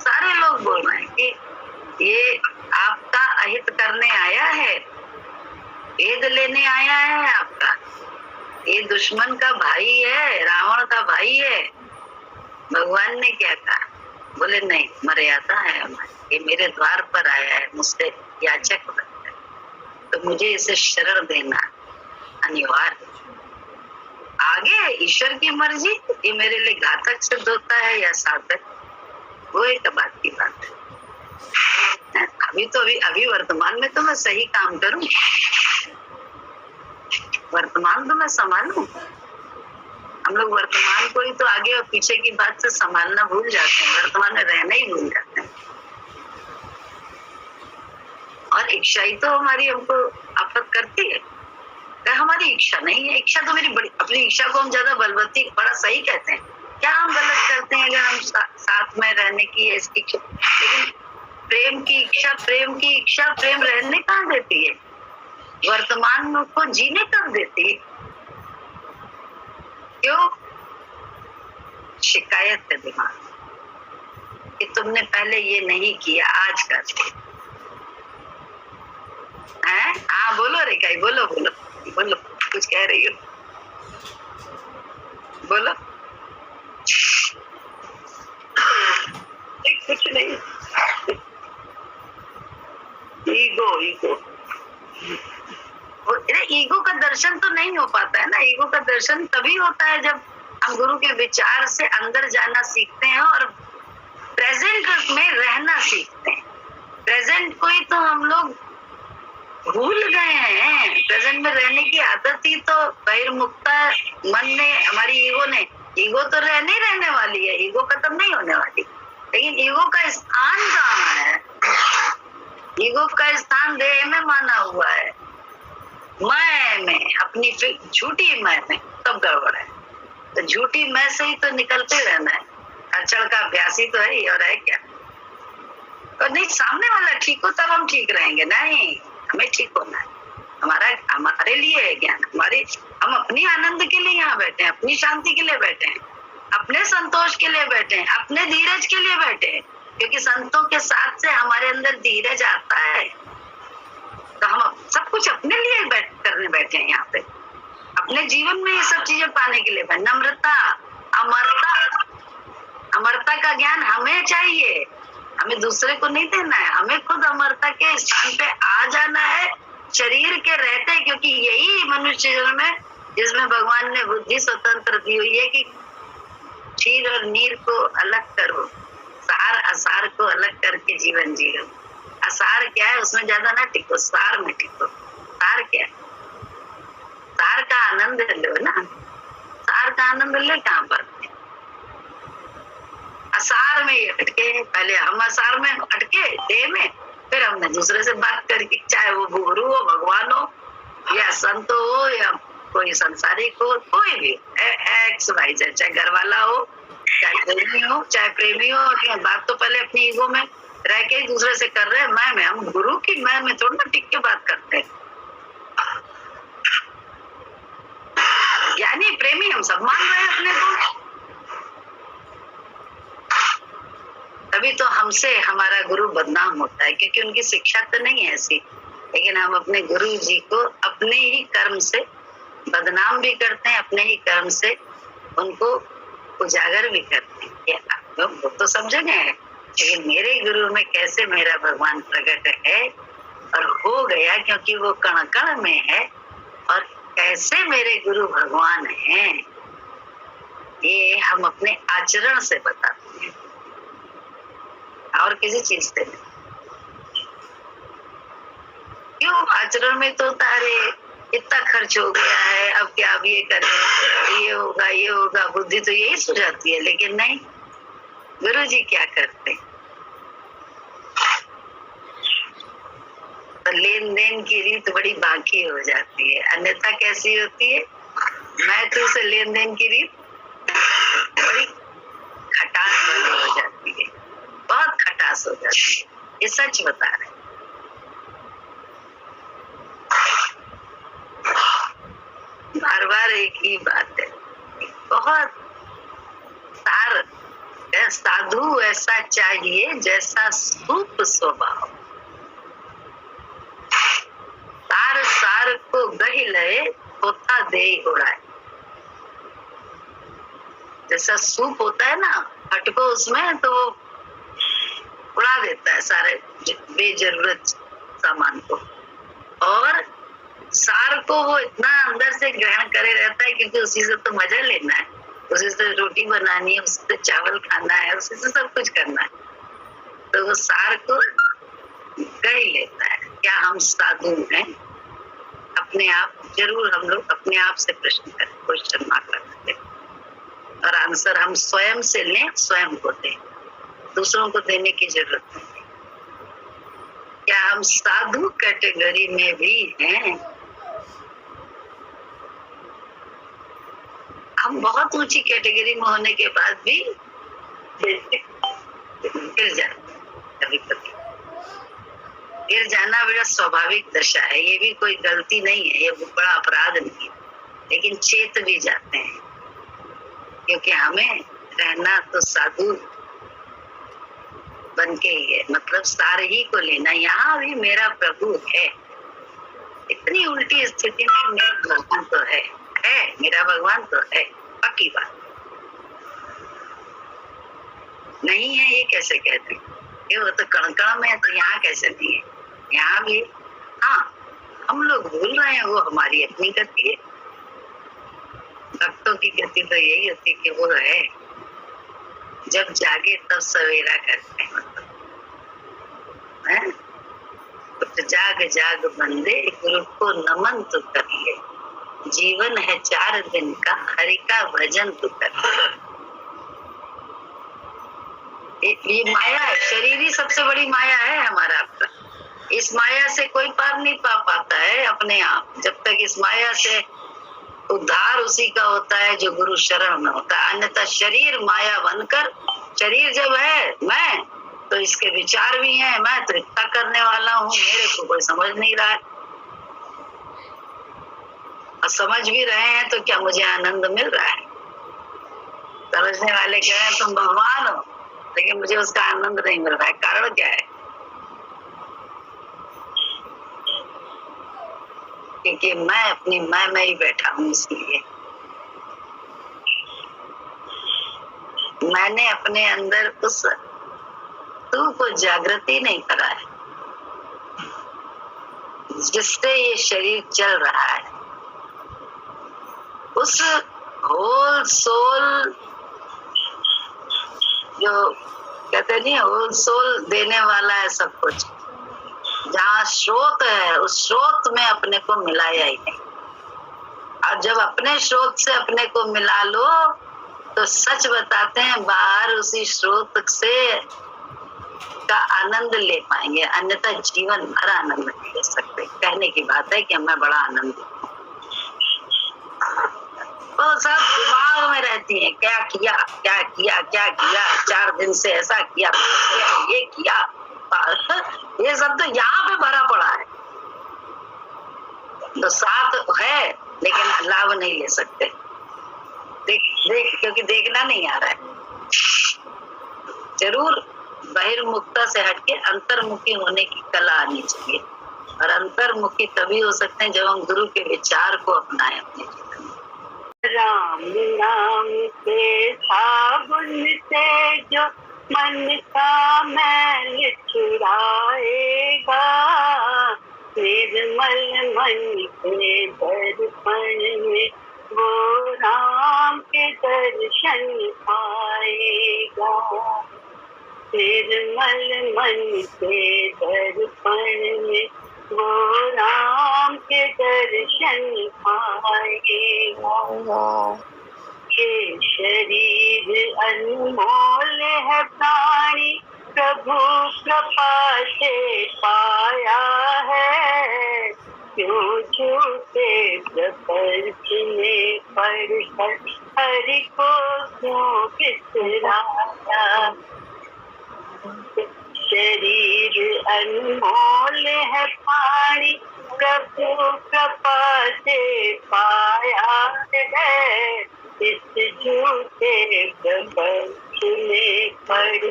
Speaker 1: सारे लोग बोल रहे हैं कि ये आपका अहित करने आया है, वेद लेने आया है आपका, ये दुश्मन का भाई है, रावण का भाई है। भगवान ने क्या कहा? बोले नहीं, मर्यादा है हमारी, ये मेरे द्वार पर आया है, मुझसे याचक बनकर, तो मुझे इसे शरण देना अनिवार्य। आगे ईश्वर की मर्जी, ये मेरे लिए घातक सिद्ध होता है या साधक, वो एक बात की बात है। अभी वर्तमान में तो मैं सही काम करूं, वर्तमान तो मैं संभालूं। हम लोग वर्तमान को ही तो आगे और पीछे की बात से संभालना भूल जाते हैं, वर्तमान में रहना ही भूल जाते हैं। और इच्छा ही तो हमारी हमको आफत करती है। हमारी इच्छा नहीं है, इच्छा तो मेरी बड़ी, अपनी इच्छा को हम ज्यादा बलवती, बड़ा सही कहते हैं। क्या हम गलत करते हैं अगर हम साथ में रहने की है इसकी इच्छा? लेकिन प्रेम की इच्छा, प्रेम की इच्छा, प्रेम रहने कहाँ देती है? वर्तमान को जीने कब देती है? क्यों? शिकायत है दिमाग कि तुमने पहले ये नहीं किया, आज कर है। हाँ बोलो रे, कहीं बोलो बोलो बोलो, कुछ कह रही हो, बोलो। कुछ नहीं, ईगो ईगो ईगो का दर्शन तो नहीं हो पाता है ना। ईगो का दर्शन तभी होता है जब हम गुरु के विचार से अंदर जाना सीखते हैं और प्रेजेंट में रहना सीखते हैं। प्रेजेंट को ही तो हम लोग भूल गए हैं। प्रेजेंट में रहने की आदत ही तो बहिर्मुखता मन ने, हमारी ईगो तो नहीं रहने वाली है, ईगो खत्म नहीं होने वाली, लेकिन ईगो का स्थान कहाँ है? ईगो का स्थान देह में माना हुआ है, मैं में, अपनी झूठी मैं में, तब गड़बड़ है। तो झूठी मैं से ही तो निकलते रहना है। अचल का अभ्यास ही तो है ही, और है क्या? और नहीं, सामने वाला ठीक हो तब हम ठीक रहेंगे। नहीं, हमें ठीक होना है। हमारे लिए है ज्ञान, हम अपनी आनंद के लिए यहाँ बैठे हैं, अपनी शांति के लिए बैठे हैं, अपने संतोष के लिए बैठे हैं, अपने धीरज के लिए बैठे हैं। क्योंकि संतों के साथ से हमारे अंदर धीरज आता है। तो हम सब कुछ अपने लिए करने बैठे हैं यहाँ पे, अपने जीवन में ये सब चीजें पाने के लिए। नम्रता, अमरता का ज्ञान हमें चाहिए, हमें दूसरे को नहीं देना है। हमें खुद अमरता के स्थान पे आ जाना है शरीर के रहते, क्योंकि यही मनुष्य जन्म है जिसमें भगवान ने बुद्धि स्वतंत्र दी हुई है कि क्षीर और नीर को अलग करो, सार असार को अलग करके जीवन जियो। असार क्या है? उसमें ज्यादा ना टिको, सार में टिको। सार क्या है? सार का आनंद लो ना। सार का आनंद ले कहाँ पर? असार में अटके। पहले हम असार में अटके देह में, फिर हमने दूसरे से बात करके, चाहे वो गुरु हो, भगवान हो, या संत हो, या कोई संसारिक हो, कोई भी एक्स वाई जेड, चाहे घर वाला हो, चाहे प्रेमी हो, बात तो पहले अपनी ईगो में रह के दूसरे से कर रहे हैं। मैं में, हम गुरु की मैं में थोड़ा ना टिक के बात करते हैं। ज्ञानी प्रेमी हम सब मान रहे हैं अपने को, तभी तो हमसे हमारा गुरु बदनाम होता है, क्योंकि उनकी शिक्षा तो नहीं है ऐसी। लेकिन हम अपने गुरु जी को अपने ही कर्म से बदनाम भी करते हैं, अपने ही कर्म से उनको उजागर भी करते हैं। वो तो सब जगह है, लेकिन मेरे गुरु में कैसे मेरा भगवान प्रकट है और हो गया, क्योंकि वो कण कण में है। और कैसे मेरे गुरु भगवान हैं, ये हम अपने आचरण से बताते हैं, और किसी चीज से नहीं। क्यों? आचरण में तो तारे इतना खर्च हो गया है, अब क्या, अब ये करें, ये होगा, ये होगा, बुद्धि तो यही सुझाती है। लेकिन नहीं, गुरु जी क्या करते? तो लेन देन की रीत बड़ी बाकी हो जाती है। अन्यथा कैसी होती है? मैं तो से लेन देन की रीत बड़ी खटास वाली हो जाती है, बहुत खटास हो जाती है। ये सच बता रहे। बार बार एक ही बात है, बहुत साधु ऐसा चाहिए जैसा सूप स्वभाव, तार सार को गही लए, होता दे उड़ाए। जैसा सूप होता है ना, फटको उसमें तो वो उड़ा देता है सारे बेजरूरत सामान को, और सार को वो इतना अंदर से ग्रहण करे रहता है, क्योंकि उसी से तो मजा लेना है, उसी से रोटी बनानी है, उसी से चावल खाना है, उसी से सब कुछ करना है। तो वो सार को गही लेता है। क्या हम साधु हैं? अपने आप जरूर हम लोग अपने आप से प्रश्न करें, क्वेश्चन मार्क रखते हैं, और आंसर हम स्वयं से लें, स्वयं को दें, दूसरों को देने की जरूरत नहीं। क्या हम साधु कैटेगरी में भी हैं? हम बहुत ऊंची कैटेगरी में होने के बाद भी गिर जाते, कभी कभी गिर जाना बड़ा स्वाभाविक दशा है, ये भी कोई गलती नहीं है, ये बड़ा अपराध नहीं है। लेकिन चेत भी जाते हैं, क्योंकि हमें रहना तो साधु बन के ही है, मतलब सार ही को लेना। यहाँ भी मेरा प्रभु है। इतनी उल्टी स्थिति में मेरा भगवान तो है, मेरा भगवान तो है, पक्की बात नहीं है। ये कैसे कहते हैं? ये वो तो कण में है, तो यहाँ कैसे नहीं है? यहाँ भी हाँ, हम लोग भूल रहे हैं, वो हमारी अपनी गति है। भक्तों की गति तो यही होती है कि वो है, जब जागे तब सवेरा करते हैं, मतलब है? तो जाग जाग बंदे, गुरु को नमन तो कर ले। जीवन है 4 दिन का, हरि का भजन तो कर ले। ये माया है, शरीर ही सबसे बड़ी माया है हमारा आपका। इस माया से कोई पार नहीं पा पाता है अपने आप, जब तक इस माया से उद्धार उसी का होता है जो गुरु शरण में होता है। अन्यथा शरीर माया बनकर, शरीर जब है मैं, तो इसके विचार भी हैं, मैं तो इतना करने वाला हूँ, मेरे को कोई समझ नहीं रहा है। और समझ भी रहे हैं तो क्या मुझे आनंद मिल रहा है? समझने वाले कह रहे हैं तुम भगवान हो, लेकिन मुझे उसका आनंद नहीं मिल रहा है। कारण क्या है? क्योंकि मैं अपनी मैं में ही बैठा हूँ, इसलिए मैंने अपने अंदर उस तू को जागृति नहीं करा है जिससे ये शरीर चल रहा है। उस होल सोल जो कहते नहीं, होल सोल देने वाला है सब कुछ, जहाँ स्रोत है उस स्रोत में अपने को मिलाया ही नहीं। और जब अपने स्रोत से अपने को मिला लो तो सच बताते हैं बाहर उसी स्रोत से का आनंद ले पाएंगे, अन्यथा जीवन भर आनंद नहीं ले सकते। कहने की बात है कि मैं बड़ा आनंद, वो सब दिमाग में रहती है, क्या किया क्या किया क्या किया, 4 दिन से ऐसा किया, ये किया, ये सब तो यहाँ पे भरा पड़ा है। तो साथ है लेकिन लाभ नहीं ले सकते, देख क्योंकि देखना नहीं आ रहा है। जरूर बहिर्मुखता से हटके अंतर्मुखी होने की कला आनी चाहिए, और अंतर्मुखी तभी हो सकते हैं जब हम गुरु के विचार को अपनाएं अपने जीवन में।
Speaker 2: राम नाम के साबुन से जो मन का मैल छुड़ाएगा, निर्मल मन के दर्पण में वो राम के दर्शन पाएगा। निर्मल मन के दर्पण में वो राम के दर्शन पाएगा। ये शरीर अनमोल है प्राणी प्रभु कृपा से पाया है, क्यों झूठे प्रपंच में पढ़कर हरि को क्यों बिसराया। शरीर अनमोल है प्राणी प्रभु कृपा से पाया है, इस झूठे प्रपंच में पढ़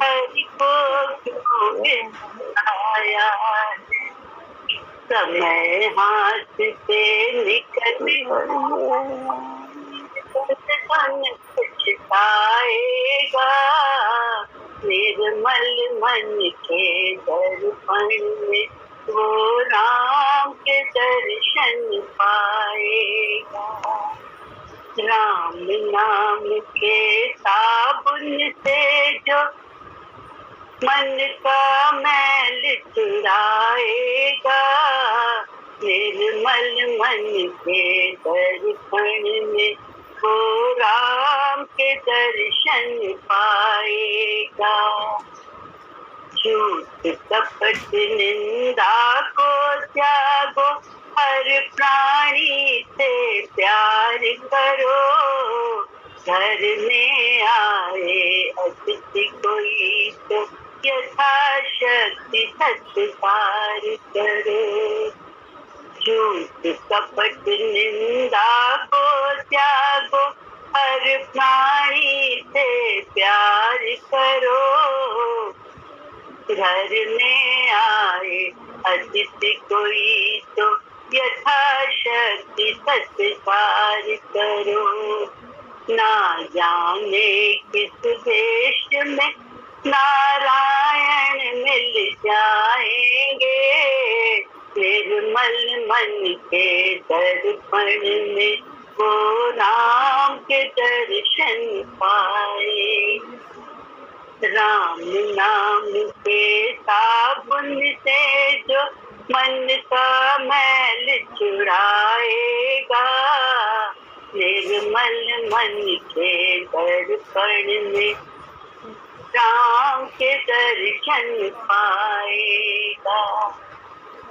Speaker 2: हरि को क्यों बिसराया। समय हाथ से निकल पछताएगा, निर्मल मन के दर्पण में वो राम के दर्शन पाएगा। राम नाम के साबुन से जो मन का मैल छुड़ाएगा, निर्मल मन के दर्पण में वो राम के दर्शन पाएगा। झूठ कपट निंदा को त्यागो, हर प्राणी से प्यार करो, घर में आए अतिथि कोई तो यथाशक्ति सत्कार करो। झूठ कपट निंदा को त्यागो, हर प्राणी से प्यार करो, घर में आए अतिथि कोई तो यथाशक्ति सत्कार करो। ना जाने किस देश में नारायण मिल जाएंगे, निर्मल मन के दर्पण में वो राम के दर्शन पाए। राम नाम के साबुन से जो मन का मैल छुड़ाएगा, निर्मल मन के दर्पण में राम के दर्शन पाएगा।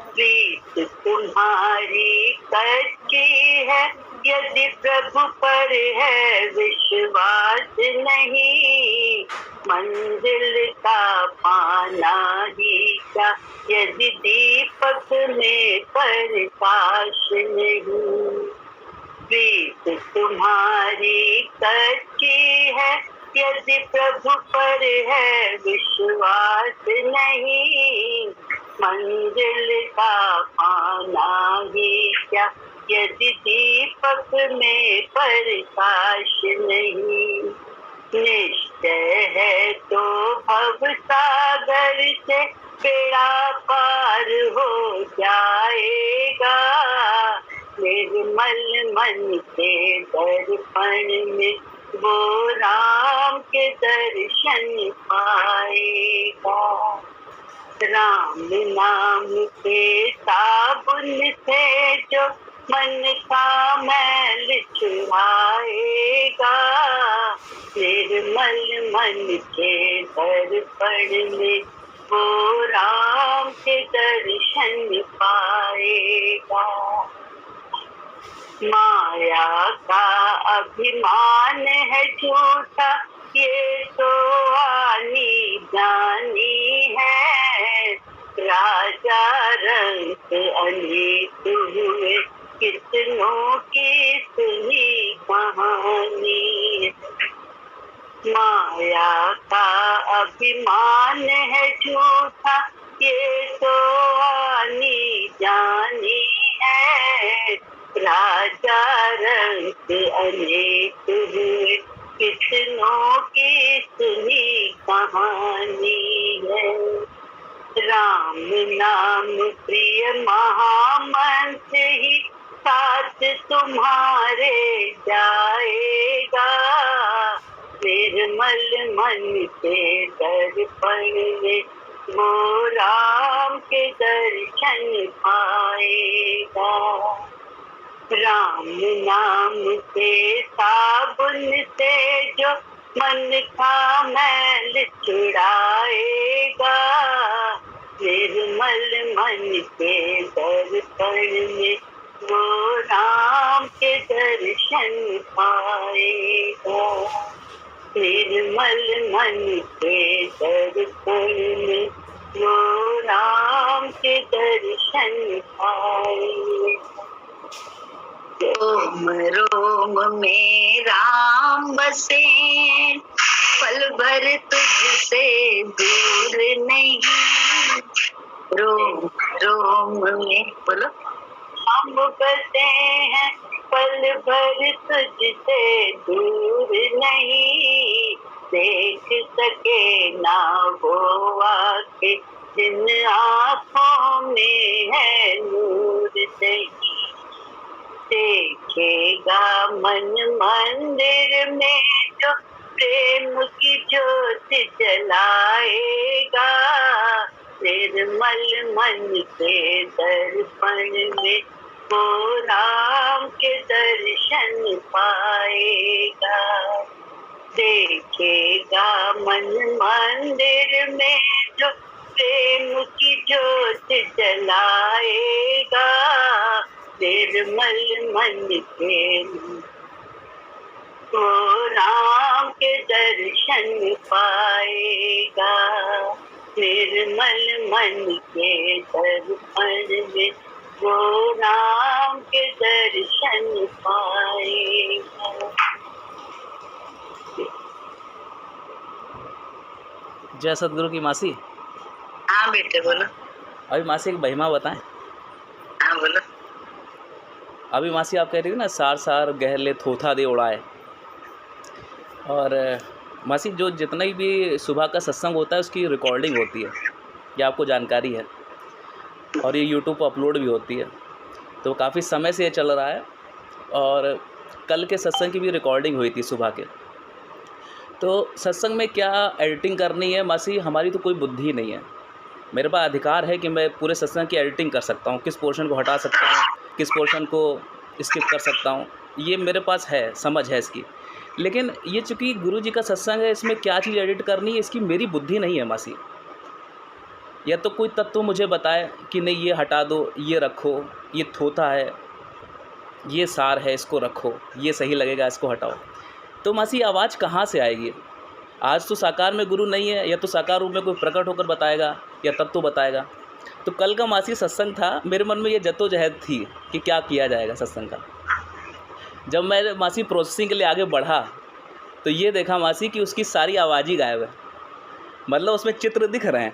Speaker 2: प्रीत तुम्हारी कच्ची है, यदि प्रभु पर है विश्वास नहीं, मंजिल का पाना ही क्या, यदि दीपक में प्रकाश नहीं। प्रीत तुम्हारी कच्ची है, यदि प्रभु पर है विश्वास नहीं, मंजिल का पाना ही क्या, यदि दीपक में प्रकाश नहीं। निश्चय है तो भव सागर से बेड़ा पार हो जाएगा, निर्मल मन के दर्पण में वो राम के दर्शन पाएगा। राम नाम के साबुन से जो मन का मैल छुड़ाएगा, निर्मल मन के दर्पण में वो राम के दर्शन पाएगा। माया का अभिमान है झूठा, ये तो आनी जानी है, राजा रंग अनेक हुए, कितनों की सुनी कहानी। माया का अभिमान है झूठा, ये तो आनी जानी है, राजा रंग अनेक हुए, कितनों की सुनी कहानी है। राम नाम प्रिय महामंत्र ही साथ तुम्हारे जाएगा, निर्मल मन के दर्पण में वो राम के दर्शन पाएगा। राम नाम के साबुन से जो मन का मैल छुड़ाएगा, निर्मल मन के दर्पण में वो राम के दर्शन पाएगा। निर्मल मन के दर्पण में वो राम के दर्शन पाएगा।
Speaker 1: रोम रोम में राम बसे, पल भर तुझसे दूर नहीं, रोम रोम में बोलो
Speaker 2: हम बसे हैं, पल भर तुझसे दूर नहीं, देख सके ना वो आके जिन आँखों में है नूर नहीं। देखेगा मन मंदिर में जो प्रेम की ज्योत जलाएगा, निर्मल मन के दर्पण में वो राम के दर्शन पाएगा। देखेगा मन मंदिर में जो प्रेम की ज्योत जलाएगा, निर्मल मन के वो राम के दर्शन पाएगा। निर्मल मन के दर्पण में वो राम के दर्शन पाएगा।
Speaker 3: जय सतगुरु की मासी।
Speaker 1: हाँ बेटे बोलो।
Speaker 3: अभी मासी एक महिमा बताएं।
Speaker 1: हाँ बोलो।
Speaker 3: अभी मासी आप कह रही थी ना, सार सार गहले थोथा दे उड़ाए। और मासी जो जितना भी सुबह का सत्संग होता है उसकी रिकॉर्डिंग होती है, ये आपको जानकारी है, और ये यूट्यूब पर अपलोड भी होती है, तो काफ़ी समय से ये चल रहा है। और कल के सत्संग की भी रिकॉर्डिंग हुई थी सुबह के, तो सत्संग में क्या एडिटिंग करनी है मासी, हमारी तो कोई बुद्धि नहीं है। मेरे पास अधिकार है कि मैं पूरे सत्संग की एडिटिंग कर सकता हूँ, किस पोर्शन को हटा सकता हूँ, किस पोर्शन को स्किप कर सकता हूँ, ये मेरे पास है, समझ है इसकी। लेकिन ये चूँकि गुरु जी का सत्संग है, इसमें क्या चीज़ एडिट करनी है इसकी मेरी बुद्धि नहीं है मासी। या तो कोई तत्व मुझे बताए कि नहीं ये हटा दो, ये रखो, ये थोथा है, ये सार है, इसको रखो, ये सही लगेगा, इसको हटाओ। तो मासी आवाज़ कहाँ से आएगी? आज तो साकार में गुरु नहीं है, या तो साकार रूप में कोई प्रकट होकर बताएगा या तत्व बताएगा। तो कल का मासी सत्संग था, मेरे मन में ये जद्दोजहद थी कि क्या किया जाएगा सत्संग का। जब मैं मासी प्रोसेसिंग के लिए आगे बढ़ा तो ये देखा मासी कि उसकी सारी आवाज़ ही गायब है। मतलब उसमें चित्र दिख रहे हैं,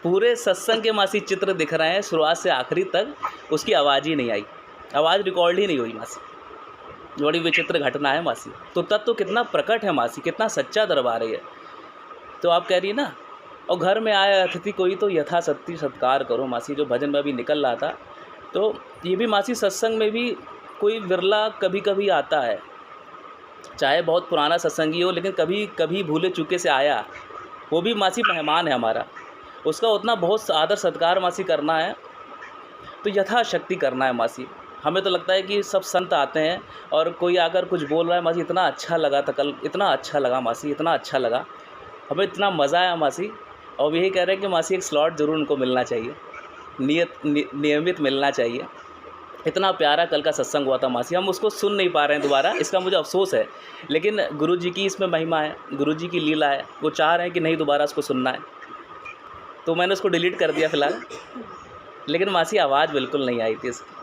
Speaker 3: पूरे सत्संग के मासी चित्र दिख रहे हैं, शुरुआत से आखिरी तक उसकी आवाज़ ही नहीं आई, आवाज़ रिकॉर्ड ही नहीं हुई मासी। बड़ी विचित्र घटना है मासी। तो तत्व कितना प्रकट है मासी, कितना सच्चा दरबार है। तो आप कह रही है ना, और घर में आया अतिथि कोई तो यथाशक्ति सत्कार करो मासी, जो भजन में अभी निकल रहा था। तो ये भी मासी सत्संग में भी कोई विरला कभी कभी आता है, चाहे बहुत पुराना सत्संगी हो, लेकिन कभी कभी भूले चूके से आया, वो भी मासी मेहमान है हमारा, उसका उतना बहुत आदर सत्कार मासी करना है, तो यथाशक्ति करना है मासी। हमें तो लगता है कि सब संत आते हैं और कोई आकर कुछ बोल रहा है मासी, इतना अच्छा लगा था कल, इतना अच्छा लगा मासी, इतना अच्छा लगा, हमें इतना मज़ा आया मासी। और यही कह रहे हैं कि मासी एक स्लॉट ज़रूर उनको मिलना चाहिए, नियमित मिलना चाहिए। इतना प्यारा कल का सत्संग हुआ था मासी, हम उसको सुन नहीं पा रहे हैं दोबारा, इसका मुझे अफसोस है। लेकिन गुरु जी की इसमें महिमा है, गुरु जी की लीला है, वो चाह रहे हैं कि नहीं दोबारा उसको सुनना है, तो मैंने उसको डिलीट कर दिया फ़िलहाल। लेकिन मासी आवाज़ बिल्कुल नहीं आई थी इसकी,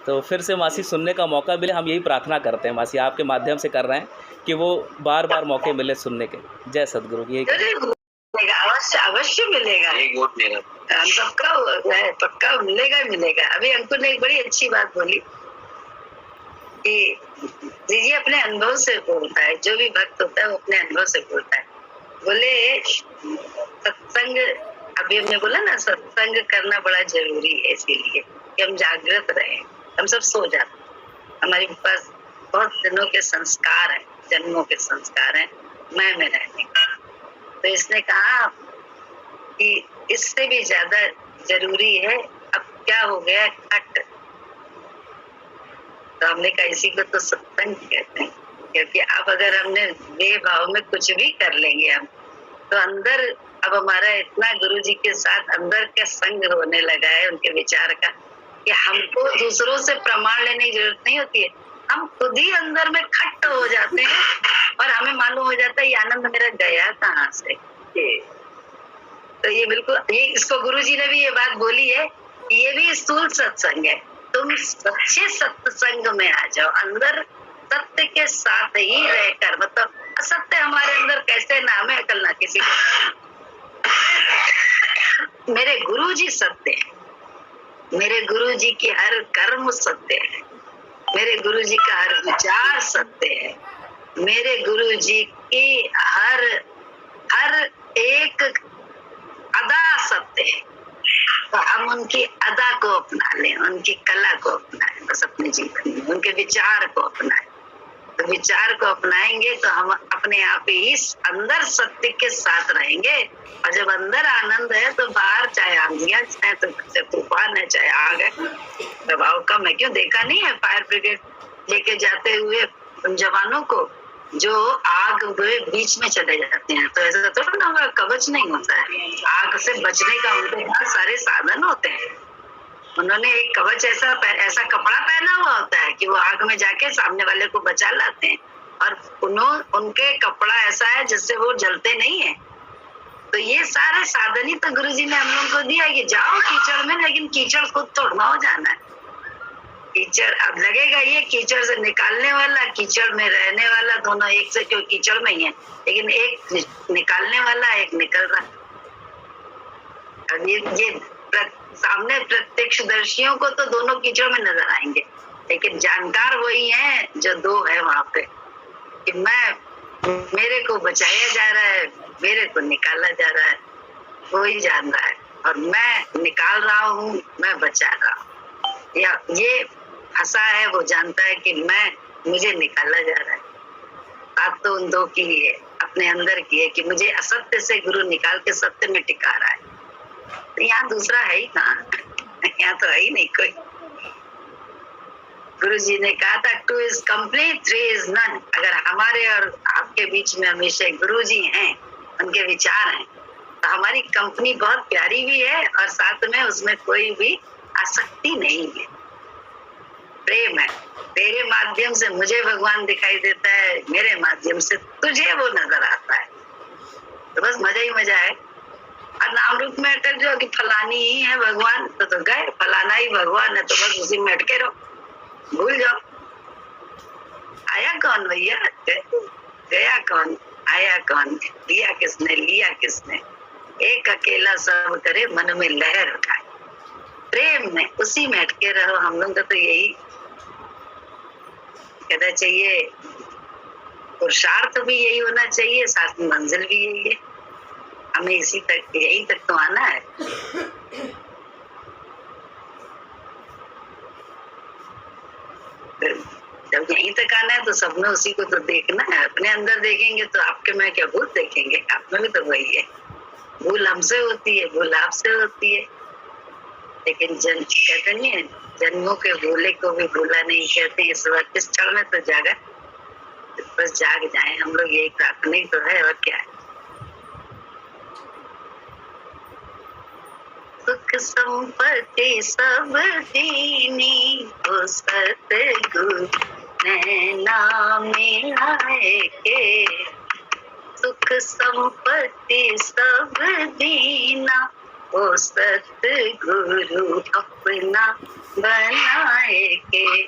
Speaker 3: तो फिर से मासी सुनने का मौका मिले, हम यही प्रार्थना करते हैं मासी, आपके माध्यम से कर रहे हैं कि वो बार बार मौके मिले सुनने के। जय सद्गुरु। यही
Speaker 1: अवश्य अवश्य मिलेगा, हम सबका है, पक्का मिलेगा ही मिलेगा। अभी अंकुर ने एक बड़ी अच्छी बात बोली कि दीजिए अपने अनुभव से बोलता है, जो भी भक्त होता है वो अपने अनुभव से बोलता है। बोले सत्संग, अभी हमने बोला ना सत्संग करना बड़ा जरूरी है, इसीलिए कि हम जागृत रहें। हम सब सो जाते, हमारे पास बहुत दिनों के संस्कार हैं, जन्मों के संस्कार हैं मैं में रहने का। तो इसने कहा कि इससे भी ज्यादा जरूरी है, अब क्या हो गया खट, तो हमने कहा इसी को तो सत्संग कहते हैं। क्योंकि अब अगर हमने वे भाव में कुछ भी कर लेंगे हम, तो अंदर अब हमारा इतना गुरु जी के साथ अंदर का संग होने लगा है उनके विचार का, कि हमको दूसरों से प्रमाण लेने की जरूरत नहीं होती है, हम खुद ही अंदर में खट्ट हो जाते हैं और हमें मालूम हो जाता है ये आनंद मेरा गया कहाँ से। तो ये बिल्कुल, ये इसको गुरुजी ने भी ये बात बोली है कि ये भी स्थूल सत्संग है, तुम सच्चे सत्संग में आ जाओ, अंदर सत्य के साथ ही रहकर, मतलब असत्य हमारे अंदर कैसे नाम है अकल ना किसी को। मेरे गुरुजी सत्य है, मेरे गुरुजी की हर कर्म सत्य है, मेरे गुरुजी का हर विचार सत्य है, मेरे गुरुजी की हर एक अदा सत्य है। तो हम उनकी अदा को अपना लें, उनकी कला को अपनाएं, बस अपने जीवन में उनके विचार को अपनाएं। तो विचार को अपनाएंगे तो हम अपने आप ही अंदर सत्य के साथ रहेंगे, और जब अंदर आनंद है तो बाहर चाहे आंधियां, चाहे तूफान है, चाहे आग है, दबाव कम है। क्यों देखा नहीं है फायर ब्रिगेड लेके जाते हुए उन जवानों को जो आग के बीच में चले जाते हैं, तो ऐसा तो ना होगा, कवच नहीं होता है, आग से बचने का उनके पास सारे साधन होते हैं। उन्होंने एक कवच ऐसा कपड़ा पहना हुआ होता है कि वो आग में जाके सामने वाले को बचा लाते हैं, और उनके कपड़ा ऐसा है जिससे वो जलते नहीं है। तो ये सारे साधन ही तो गुरुजी ने हम लोगों को दिया कि जाओ कीचड़ में, लेकिन कीचड़ खुद तोड़ना हो जाना है। कीचड़ अब लगेगा ये कीचड़ से निकालने वाला, कीचड़ में रहने वाला, दोनों एक से, क्यों कीचड़ में ही है, लेकिन एक निकालने वाला, एक निकल रहा। अब ये सामने प्रत्यक्षदर्शियों को तो दोनों कीचड़ में नजर आएंगे, लेकिन जानकार वही है जो दो है वहां पे, कि मेरे को बचाया जा रहा है, मेरे को निकाला जा रहा है, वो ही जान रहा है, और मैं निकाल रहा हूँ, मैं बचा रहा हूँ। या ये फंसा है, वो जानता है कि मुझे निकाला जा रहा है। बात तो उन दो की ही है, अपने अंदर की है कि मुझे असत्य से गुरु निकाल के सत्य में टिका रहा है। तो यहाँ दूसरा है ही कहाँ, यहाँ तो है ही नहीं कोई। गुरु जी ने कहा था 2 is complete, 3 is none। अगर हमारे और आपके बीच में हमेशा गुरु जी हैं, उनके विचार हैं, तो हमारी कंपनी बहुत प्यारी भी है और साथ में उसमें कोई भी आसक्ति नहीं है, प्रेम है। तेरे माध्यम से मुझे भगवान दिखाई देता है, मेरे माध्यम से तुझे वो नजर आता है, तो बस मजा ही मजा है। और नाम रूप में अटक जाओ कि फलानी ही है भगवान, तो गए, फलाना ही भगवान है, तो बस उसी में अटके रहो, भूल जाओ। आया कौन भैया, गया कौन, आया कौन, दिया किसने, लिया किसने, एक अकेला सब करे मन में लहर उठाए, प्रेम में उसी में अटके रहो। हम लोग का तो यही कहना चाहिए, पुरुषार्थ भी यही होना चाहिए, साथ में मंजिल भी यही है। हमें इसी तक, यही तक तो आना है। जब यहीं तक आना है तो सब में उसी को तो देखना है। अपने अंदर देखेंगे तो आपके में क्या भूल देखेंगे, आप में भी तो वही है। भूल हमसे होती है, भूल आपसे होती है, लेकिन कहते नहीं है, जन्मों के भूले को भी भूला नहीं कहते। इस वक्त इस क्षण में तो जागा, बस जाग जाए हम लोग, यही प्रार्थना ही तो है, और क्या है। सुख संपत्ति सब दीनी हो सतगुरु नैना में आए के, सुख संपत्ति सब दीना ओ सतगुरु अपना बनाए के,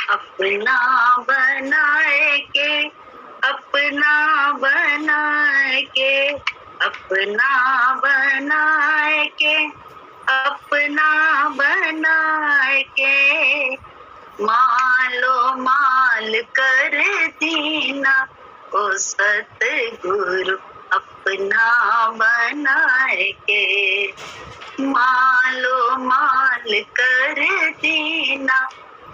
Speaker 1: अपना बनाए के, अपना बनाए के, अपना बनाए के, अपना बनाए के, मालो माल कर दीना ओ सतगुरु अपना बनाए के, मालो माल कर दीना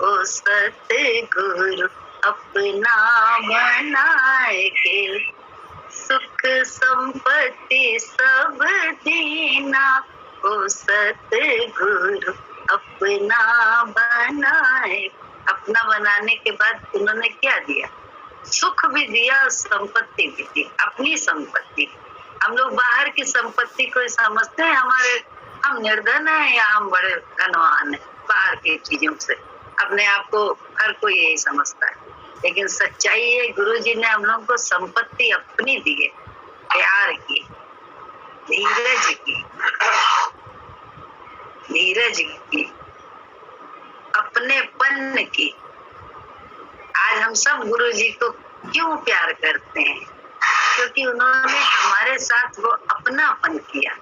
Speaker 1: ओ सतगुरु अपना बनाए के, सुख संपत्ति सब दीना ओ सतगुरु अपना बनाए। अपना बनाने के बाद उन्होंने क्या दिया, सुख भी दिया, संपत्ति भी दी, अपनी संपत्ति। हम लोग बाहर की संपत्ति को समझते हैं, हमारे हम निर्धन है या हम बड़े धनवान है, बाहर की चीजों से अपने आप को हर कोई यही समझता है। लेकिन सच्चाई है, गुरु जी ने हम लोग को संपत्ति अपनी दी है, प्यार की, धीरज की, धीरज की, अपनेपन की। आज हम सब गुरु जी को क्यों प्यार करते हैं, क्योंकि उन्होंने हमारे साथ वो अपनापन किया।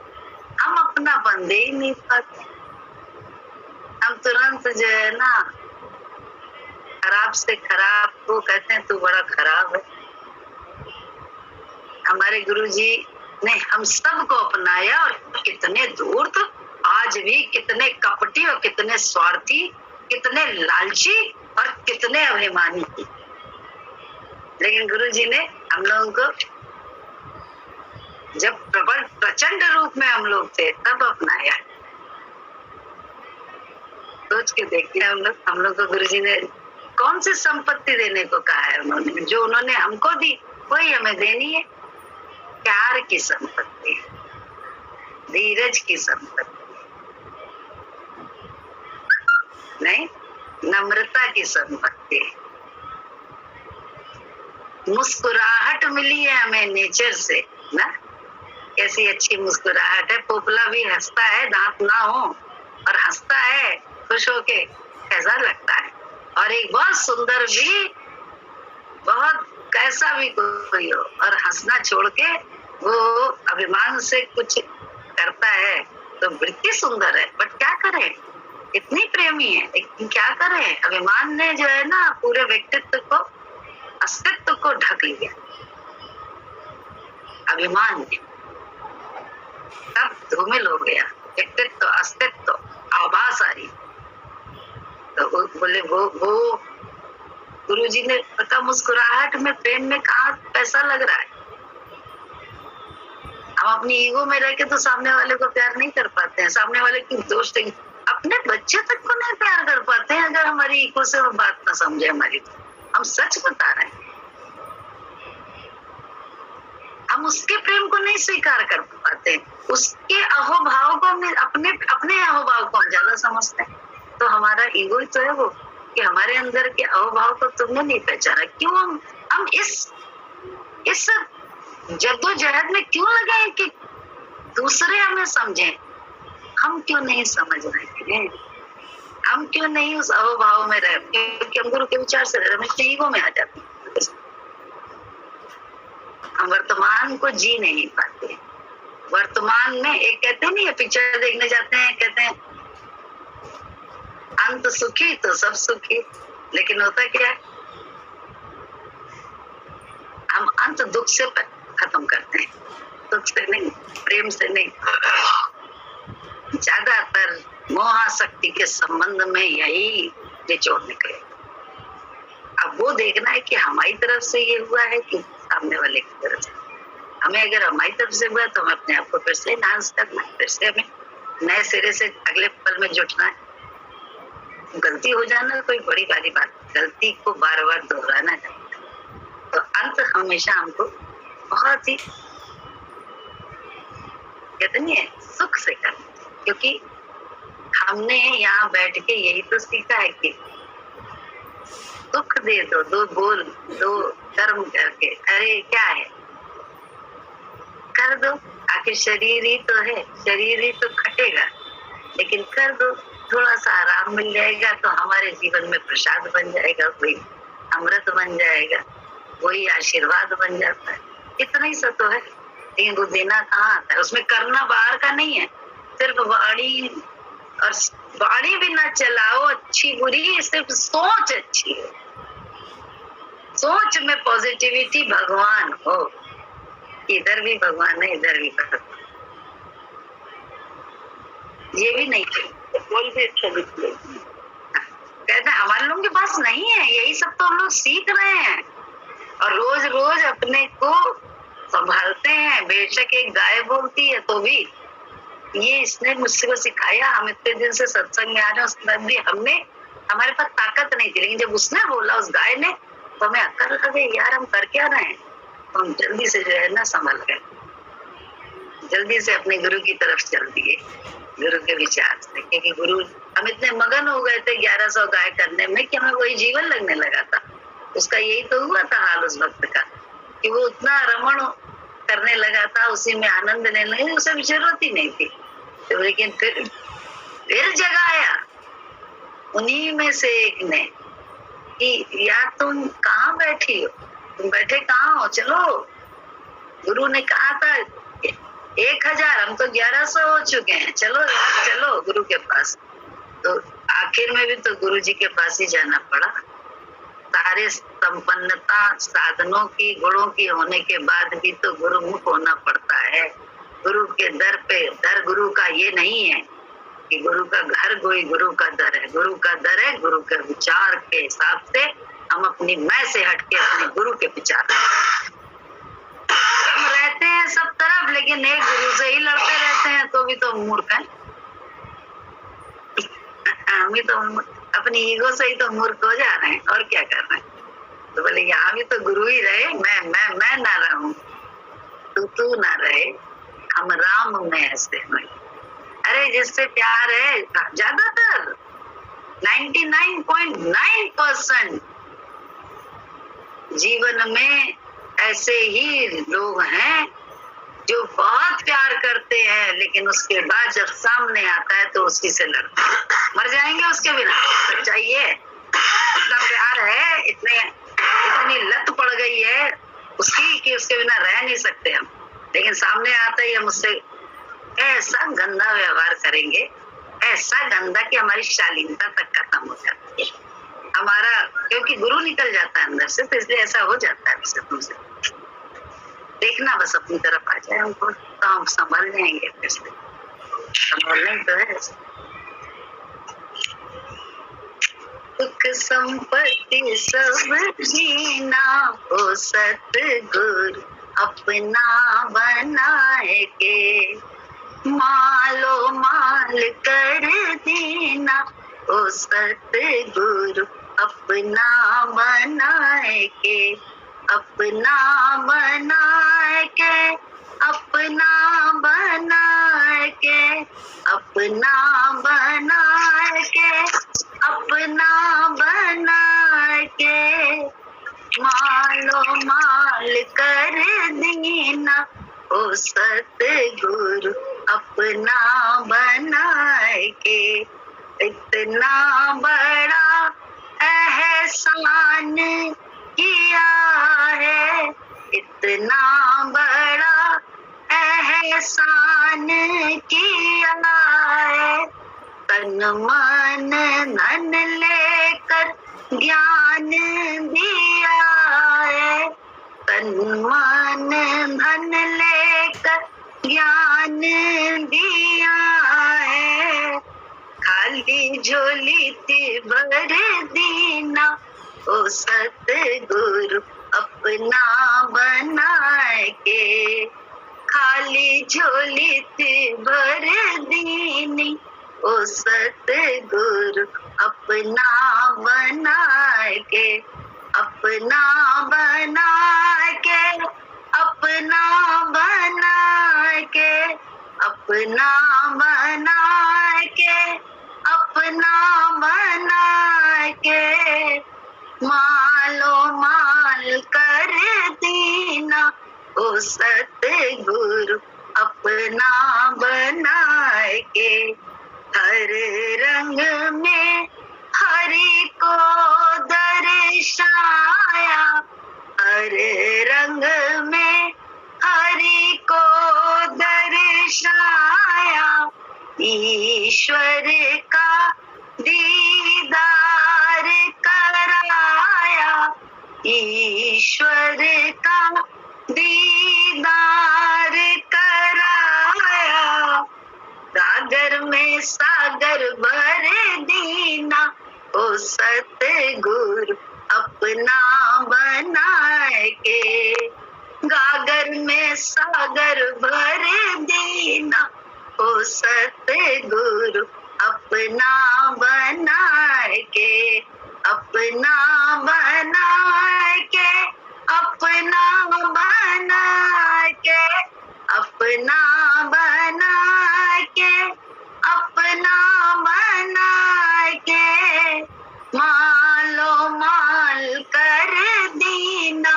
Speaker 1: हम अपनापन दे ही नहीं पाते, हम तुरंत जो है ना खराब से खराब को कहते हैं तू बड़ा खराब है। हमारे गुरु जी ने हम सबको अपनाया, और कितने दूर तो आज भी कितने कपटी और कितने स्वार्थी, कितने लालची और कितने अभिमानी, लेकिन गुरु जी ने हम लोगों को जब प्रबल प्रचंड रूप में हम लोग थे तब अपनाया। सोच के देखिए हम लोग को गुरु जी ने कौन सी संपत्ति देने को कहा है। उन्होंने जो उन्होंने हमको दी वही हमें देनी है। प्यार की संपत्ति, धीरज की संपत्ति नहीं, नम्रता की संपत्ति, मुस्कुराहट मिली है हमें नेचर से ना। कैसी अच्छी मुस्कुराहट है, पोपला भी हंसता है, दांत ना हो और हंसता है खुश होके, कैसा लगता है। और एक बहुत सुंदर भी, बहुत कैसा भी कोई हो और हंसना छोड़ के वो अभिमान से कुछ करता है तो वृत्ति सुंदर है, बट क्या करें, इतनी प्रेमी है, लेकिन क्या करें, अभिमान ने जो है ना पूरे व्यक्तित्व को, अस्तित्व को ढक लिया। अभिमान ने सब धूमिल हो गया, व्यक्तित्व, अस्तित्व, आभास आ रही। तो बोले वो गुरुजी ने पता मुस्कुराहट में, प्रेम में कहाँ पैसा लग रहा है। हम अपनी ईगो में रह के तो सामने वाले को प्यार नहीं कर पाते हैं, सामने वाले की दोस्त अपने बच्चे तक को नहीं प्यार कर पाते हैं अगर हमारी ईगो से वो बात ना समझे हमारी। हम सच बता रहे हैं, हम उसके प्रेम को नहीं स्वीकार कर पाते, उसके अहोभाव को अपने अहोभाव को हम ज्यादा समझते हैं। तो हमारा ईगो ही तो है वो, कि हमारे अंदर के अहोभाव को तुमने नहीं पहचाना। क्यों हम इस जद्दोजहद में क्यों लगे कि दूसरे हमें समझें? हम क्यों नहीं समझ रहे हैं? हम क्यों नहीं उस अहोभाव में रहे? क्योंकि हम गुरु के विचार से रहे, हम ईगो में आ जाते हैं। हम वर्तमान को जी नहीं पाते। वर्तमान में एक कहते नहीं है, पिक्चर देखने जाते हैं, कहते हैं अंत सुखी तो सब सुखी, लेकिन होता क्या है, हम अंत दुख से खत्म करते हैं, दुख से नहीं, प्रेम से नहीं। ज्यादातर मोहाशक्ति के संबंध में यही निचोड़ निकले। अब वो देखना है कि हमारी तरफ से ये हुआ है कि सामने वाले की तरफ से। हमें अगर हमारी तरफ से हुआ तो हमें अपने आप को फिर से एनहांस करना है, फिर से हमें नए सिरे से अगले पल में जुटना है। गलती हो जाना कोई बड़ी बात, गलती को बार बार दोहराना चाहिए। तो अंत हमेशा हमको बहुत ही कहते नहीं है सुख से करना, क्योंकि हमने यहाँ बैठ के यही तो सीखा है कि दुख दे दो बोल दो कर्म करके, अरे क्या है कर दो, आखिर शरीर ही तो है, शरीर ही तो खटेगा, लेकिन कर दो, थोड़ा सा आराम मिल जाएगा तो हमारे जीवन में प्रसाद बन जाएगा, कोई अमृत बन जाएगा, वही आशीर्वाद बन जाता है। इतना ही सब तो है, लेकिन वो देना कहाँ आता है? उसमें करना बाहर का नहीं है, सिर्फ वाणी, और वाणी भी ना चलाओ अच्छी बुरी, सिर्फ सोच अच्छी है, सोच में पॉजिटिविटी भगवान हो, इधर भी भगवान है इधर भी भगवान। ये भी नहीं
Speaker 2: बोल भी अच्छा दिखते,
Speaker 1: कहते हमारे लोगों के पास नहीं है, यही सब तो हम लोग सीख रहे हैं और रोज रोज अपने को संभालते हैं। बेशक एक गाय बोलती है तो भी ये इसने मुझसे को सिखाया, हम इतने दिन से सत्संग में आ रहे हैं, उसके बाद भी हमारे पास ताकत नहीं थी, लेकिन जब उसने बोला उस गाय ने तो हमें अक्ल लगे, यार हम कर क्या रहे हैं, तो हम जल्दी से जो है ना संभल गए, जल्दी से अपने गुरु की तरफ चल दिए, गुरु के विचार से। क्योंकि गुरु, हम इतने मगन हो गए थे 1100 गाय करने में कि हमें वही जीवन लगने लगा था। उसका यही तो हुआ था हाल उस वक्त का, कि वो उतना रमण करने लगा था, उसी में आनंद लेने लगे, उसे जरूरत ही नहीं थी। तो लेकिन फिर जगाया उन्हीं में से एक ने कि यार तुम कहाँ बैठी हो, तुम बैठे कहाँ हो, चलो। गुरु ने कहा था 1000, हम तो 1100 हो चुके हैं, चलो यार चलो गुरु के पास। तो आखिर में भी तो गुरु जी के पास ही जाना पड़ा। सारे संपन्नता साधनों की, गुणों की होने के बाद भी तो गुरुमुख होना पड़ता है। गुरु के दर पे, दर गुरु का ये नहीं है कि गुरु का घर कोई गुरु का दर है, गुरु का दर है गुरु के विचार के हिसाब से। हम अपनी मैं से हटके अपने गुरु के विचार, हम रहते हैं सब तरफ लेकिन एक गुरु से ही लड़ते रहते हैं, तो भी तो मूर्ख है। हम भी तो अपनी ईगो से ही तो मूर्ख हो जा रहे हैं, और क्या कर रहे हैं। तो बोले यहाँ भी तो गुरु ही रहे, मैं ना रहूं, तू ना रहे, हम राम में ऐसे हैं। अरे जिससे प्यार है, ज्यादातर 99.9% जीवन में ऐसे ही लोग हैं जो बहुत प्यार करते हैं, लेकिन उसके बाद जब सामने आता है तो उसी से लड़ते हैं। मर जाएंगे उसके बिना, चाहिए इतना प्यार है, इतनी लत पड़ गई है उसकी कि उसके बिना रह नहीं सकते हम, लेकिन सामने आता ही हम उससे ऐसा गंदा व्यवहार करेंगे, ऐसा गंदा कि हमारी शालीनता तक खत्म हो जाती है हमारा, क्योंकि गुरु निकल जाता है अंदर से, तो इसलिए ऐसा हो जाता है। तुमसे देखना बस अपनी तरफ आ जाए हमको, तो हम संभल जाएंगे, फिर से संभलना ही तो है। सुख संपत्ति सब जीना ओ सतगुरु अपना बनाए के, मालो माल कर देना ओ सतगुरु अपना बनाए के, अपना बनाए के, अपना बनाए के, अपना बनाए के, अपना बनाए के, मालो माल कर देना ओ सतगुरु अपना बनाए के, इतना बड़ा एहसान किया है, इतना बड़ा एहसान किया है, तन मन धन लेकर ज्ञान दिया है, तन मन धन लेकर ज्ञान दिया है, खाली झोली थी भर देना ओ सतगुरु अपना बनाए के, खाली झोली थी भर देनी ओ सतगुरु अपना बनाए के, अपना बनाए के, अपना बनाए के, अपना बनाए के, अपना बनाए के, मालो माल कर देना ओ सतगुरु अपना बनाए के, हर रंग में हरि को दर्शाया, हर रंग में हरि को दर्शाया, ईश्वर का दीदार कराया, ईश्वर का दीदार कराया, सागर में सागर भर देना ओ सतगुरु अपना बनाए के, गागर में सागर भर देना ओ सतगुरु अपना बनाए के, अपना बनाए के, अपना बनाए के, अपना बनाए के, अपना बनाए के, मालो माल कर देना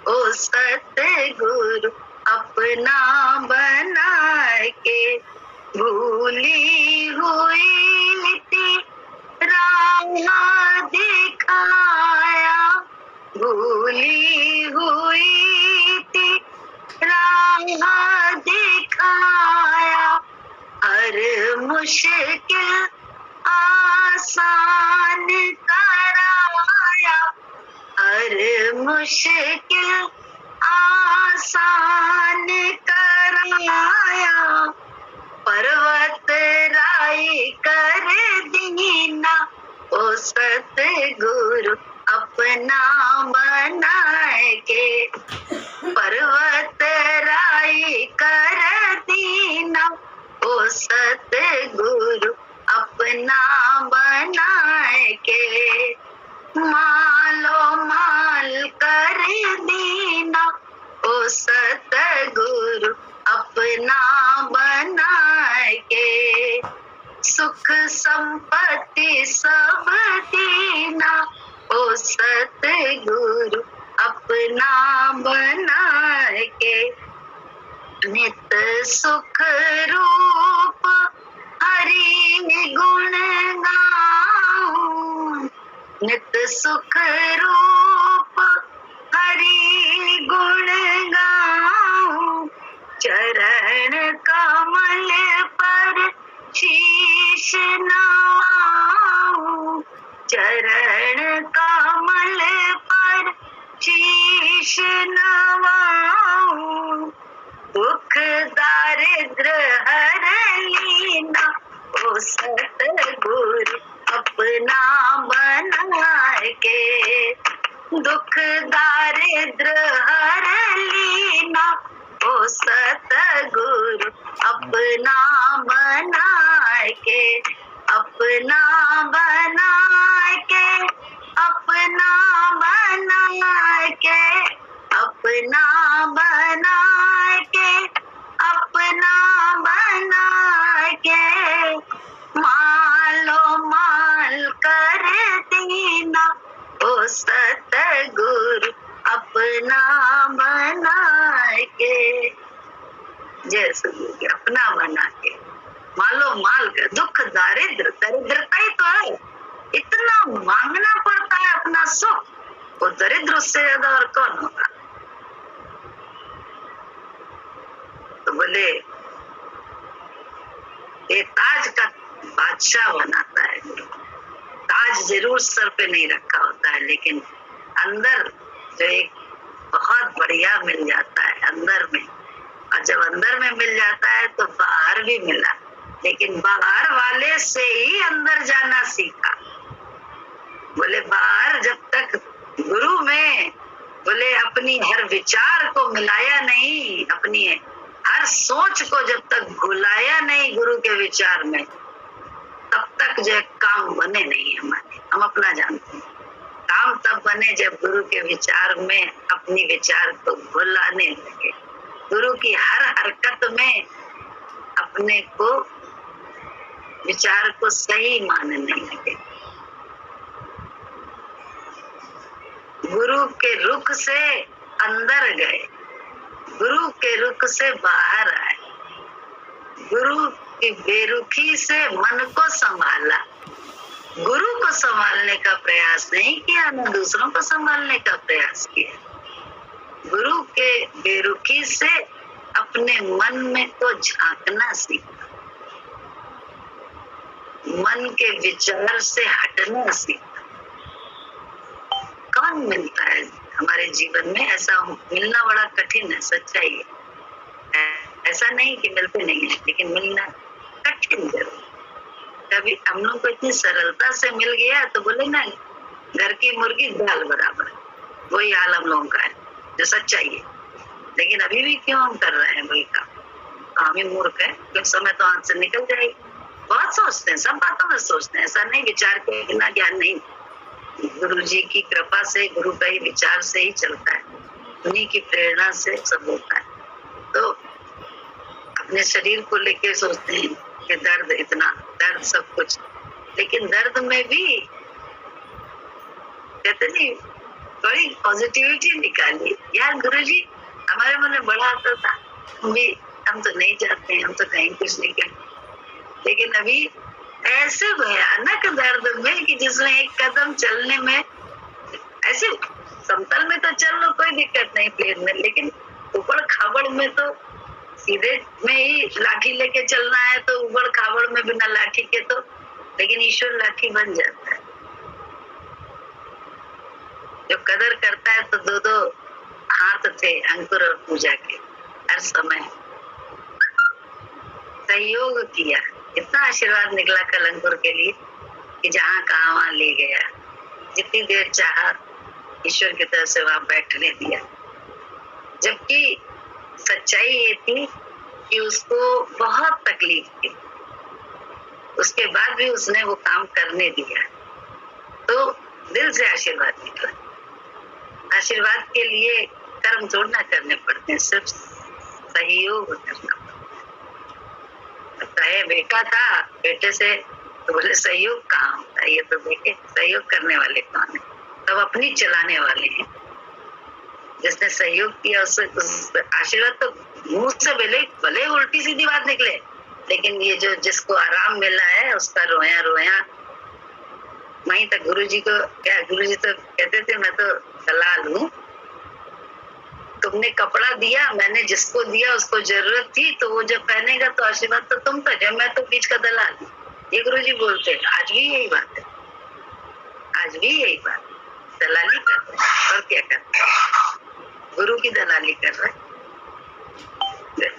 Speaker 1: ओ सतगुरु अपना बनाए के, भूली हुई थी राह दिखाया, भूली हुई थी राह दिखाया, हर मुश्किल आसान कराया, हर मुश्किल आसान कराया, पर्वत राई कर देना ओ सतगुरु अपना बनाए के, पर्वत राई कर देना ओ सतगुरु अपना बनाए के, मालो माल कर देना ओ सतगुरु अपना बनाए के, सुख संपत्ति सब देना ओ सतगुरु अपना बनाए के, नित सुख रूप हरि गुण गाऊं, नित सुख रूप हरि गुण गाऊं, चरण कमल पर शीश नवाऊं, चरण कमल पर शीश नवाऊं, दुख दारिद्र हर लेना ओ सतगुरु अपना बना अपना बना के, अपना बना के, अपना बना के, अपना बना के, मालो माल कर देना ओ सतगुरु अपना बना के। जय सतगुरु के अपना बना के, मालो माल कर। दुख दारिद्र, दरिद्रता ही तो है, इतना मांगना पड़ता है अपना सुख, वो दरिद्र उससे ज्यादा और कौन होगा। तो बोले ये ताज का बादशाह बनाता है गुरु। ताज जरूर सर पे नहीं रखा होता है, लेकिन अंदर जो एक बहुत बढ़िया मिल जाता है अंदर में, और जब अंदर में मिल जाता है तो बाहर भी मिला, लेकिन बाहर वाले से ही अंदर जाना सीखा। बोले बाहर जब तक गुरु में बोले अपनी हर विचार को मिलाया नहीं, अपनी हर सोच को जब तक भुलाया नहीं गुरु के विचार में, तब तक जो काम बने नहीं हमारे। हम अपना जानते हैं काम तब बने जब गुरु के विचार में अपनी विचार को भुलाने लगे, गुरु की हर हरकत में अपने को विचार को सही मानने लगे। गुरु के रुख से अंदर गए, गुरु के रुख से बाहर आए, गुरु की बेरुखी से मन को संभाला। गुरु को संभालने का प्रयास नहीं किया, न दूसरों को संभालने का प्रयास किया। गुरु के बेरुखी से अपने मन में को झांकना सीखा, मन के विचार से हटना सीखा। कौन मिलता है हमारे जीवन में? ऐसा मिलना बड़ा कठिन है, सच्चाई है। ऐसा नहीं कि मिलते नहीं है, लेकिन मिलना कठिन जरूर। कभी हम लोग को इतनी सरलता से मिल गया तो बोले ना घर की मुर्गी दाल बराबर, वही हाल हम लोगों का है, जो सच्चाई है। लेकिन अभी भी क्यों हम कर रहे हैं वही काम? तो हम ही मूर्ख है, क्योंकि समय तो हाथ से निकल जाएगी। बहुत सोचते हैं, सब बातों में सोचते हैं, ऐसा नहीं विचार के बिना ज्ञान नहीं। गुरु जी की कृपा से, गुरु का ही विचार से ही चलता है, उन्हीं की प्रेरणा से सब होता है। तो अपने शरीर को लेके सोचते हैं कि दर्द, इतना दर्द, सब कुछ, लेकिन दर्द में भी कहते नहीं बड़ी पॉजिटिविटी निकाली। यार गुरु जी हमारे मन में बड़ा आता था, हम तो नहीं चाहते हैं, हम तो कहीं कुछ नहीं करते, लेकिन अभी ऐसे भयानक दर्द में कि जिसमें एक कदम चलने में, ऐसे समतल में तो चल लो कोई दिक्कत नहीं प्लेन में, लेकिन ऊबड़ खाबड़ में तो सीधे में ही लाठी लेके चलना है, तो ऊबड़ खाबड़ में बिना लाठी के तो, लेकिन ईश्वर लाठी बन जाता है। जो कदर करता है तो दो दो हाथ थे अंकुर और पूजा के, हर समय सहयोग किया। इतना आशीर्वाद निकला कल अंकुर के लिए कि जहाँ कहाँ वहाँ ले गया, जितनी देर चाहा ईश्वर की तरफ से वहाँ बैठने दिया। जबकि सच्चाई ये थी कि उसको बहुत तकलीफ थी, उसके बाद भी उसने वो काम करने दिया। तो दिल से आशीर्वाद निकला। आशीर्वाद के लिए कर्म थोड़ा करने पड़ते हैं, सिर्फ सहयोग करना पड़ता है। बेटा था, बेटे से तो बोले सहयोग कहाँ होता है, ये तो देखे सहयोग करने वाले कौन है, तब अपनी चलाने वाले हैं। जिसने सहयोग किया उससे आशीर्वाद तो मुंह से भले उल्टी सीधी बात निकले, लेकिन ये जो जिसको आराम मिला है उसका रोया रोया वहीं तक। गुरुजी को क्या, गुरुजी तो कहते थे मैं तो दलाल हूँ, तुमने कपड़ा दिया, मैंने जिसको दिया उसको जरूरत थी, तो वो जब पहनेगा तो आशीर्वाद तो तुम पर, जब मैं तो बीच का दलाल हूँ। ये गुरुजी बोलते हैं। आज भी यही बात है, आज भी यही बात, दलाली कर रहे हैं और क्या कर रहे हैं, गुरु की दलाली कर रहे हैं।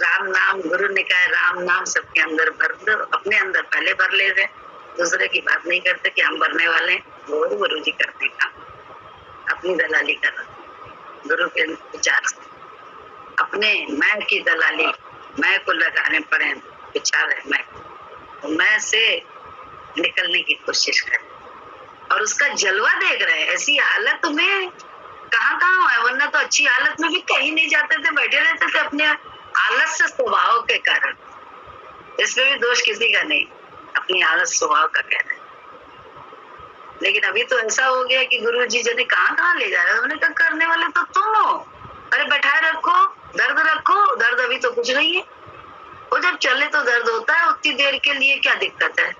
Speaker 1: राम नाम, गुरु ने कहा राम नाम सबके अंदर भर दो, अपने अंदर पहले भर ले रहे, दूसरे की बात नहीं करते कि हम भरने वाले हैं। वो गुरु जी करते काम, अपनी दलाली कर रहे, गुरु के विचार से अपने मैं की दलाली, मैं को लगाने पड़े विचार है। मैं से निकलने की कोशिश कर, और उसका जलवा देख रहे हैं। ऐसी हालत में कहाँ है, वरना तो अच्छी हालत में भी कहीं नहीं जाते थे, बैठे रहते थे अपने आलस्य स्वभाव के कारण। इसमें भी दोष किसी का नहीं, अपनी आलस्य स्वभाव का कहना है। लेकिन अभी तो ऐसा हो गया कि गुरु जी जने कहाँ ले जा रहे हैं। उन्होंने कहा करने वाले तो तुम हो, अरे बैठाए रखो, दर्द अभी तो कुछ नहीं है। वो जब चले तो दर्द होता है, उतनी देर के लिए क्या दिक्कत है,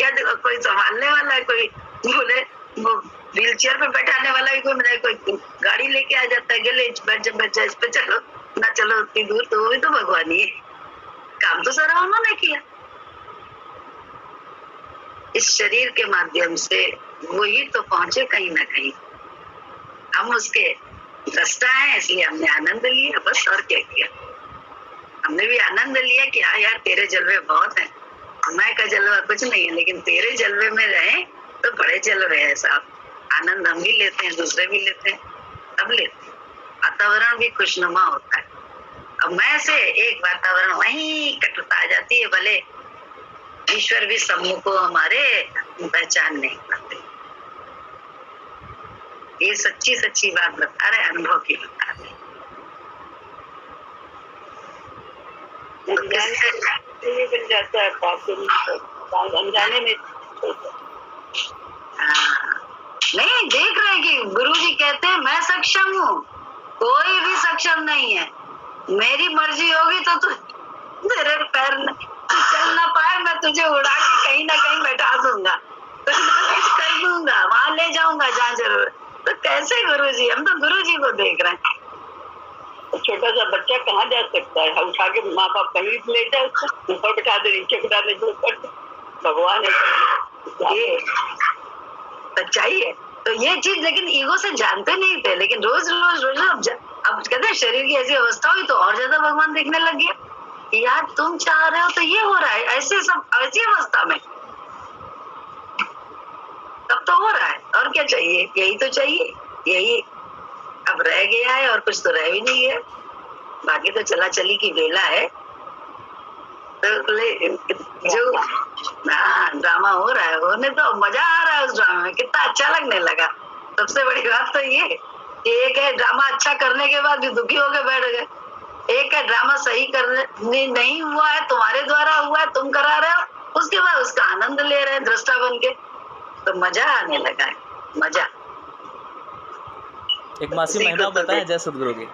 Speaker 1: कोई संभालने वाला है, कोई बोले वो व्हील चेयर पे बैठाने वाला है, कोई गाड़ी लेके आ जाता है, गले बैठ जा इस पे चलो ना, चलो उतनी दूर, तो वो भी तो भगवान ही है। काम तो सारा उन्होंने किया इस शरीर के माध्यम से, वही तो पहुंचे कहीं ना कहीं। हम उसके दृष्टा हैं, इसलिए हमने आनंद लिया, बस। और क्या किया, हमने भी आनंद लिया कि हाँ यार तेरे जलवे बहुत हैं, मैं का जलवा कुछ नहीं है, लेकिन तेरे जलवे में रहे तो बड़े जलवे हैं साहब। आनंद हम भी लेते हैं, दूसरे भी लेते हैं, सब लेते हैं। वातावरण भी खुशनुमा होता है। अब मैं से एक वातावरण वहीं कटुता आ जाती है, भले ईश्वर भी सम्मुख को हमारे पहचान नहीं पाते। ये सच्ची बात बता रहे, अनुभव की बता रहे।
Speaker 2: बन जाता है अनजाने में।
Speaker 1: नहीं, देख रहे हैं कि गुरु जी कहते हैं मैं सक्षम हूँ, कोई भी सक्षम नहीं है। मेरी मर्जी होगी तो तू तेरे पैर चल ना पाए, मैं तुझे उड़ा के कहीं ना कहीं बैठा दूंगा, कुछ ना कुछ कर दूंगा, वहां ले जाऊंगा जहाँ जरूर। तो कैसे गुरु जी, हम तो गुरु जी को देख रहे हैं।
Speaker 2: छोटा सा बच्चा कहाँ जा सकता है, उठा के माँ बाप कहीं ले जाए, उसको ऊपर बिठा दे, नीचे बिठा दे, जो कर भगवान है।
Speaker 1: ये सच्चाई है। तो ये चीज लेकिन ईगो से जानते नहीं थे, लेकिन रोज अब कहते हैं शरीर की ऐसी अवस्था हुई तो और ज्यादा भगवान देखने लग गया कि यार तुम चाह रहे हो तो ये हो रहा है, ऐसे सब ऐसी अवस्था में तब तो हो रहा है। और क्या चाहिए, यही तो चाहिए, यही अब रह गया है, और कुछ तो रह भी नहीं है। बाकी तो चला चली की बेला है। तो जो ड्रामा हो रहा है, होने तो मजा आ रहा है उस ड्रामा में, कितना अच्छा लगने लगा। सबसे बड़ी बात तो ये कि एक है ड्रामा अच्छा करने के बाद भी दुखी होकर बैठ गए, एक है ड्रामा सही करने नहीं हुआ है, तुम्हारे द्वारा हुआ है, तुम करा रहे हो, उसके बाद उसका आनंद ले रहे हैं दृष्टा बन के। तो मजा आने लगा है, मजा।
Speaker 3: एक मासी महीना बताया जय सदगुरु की।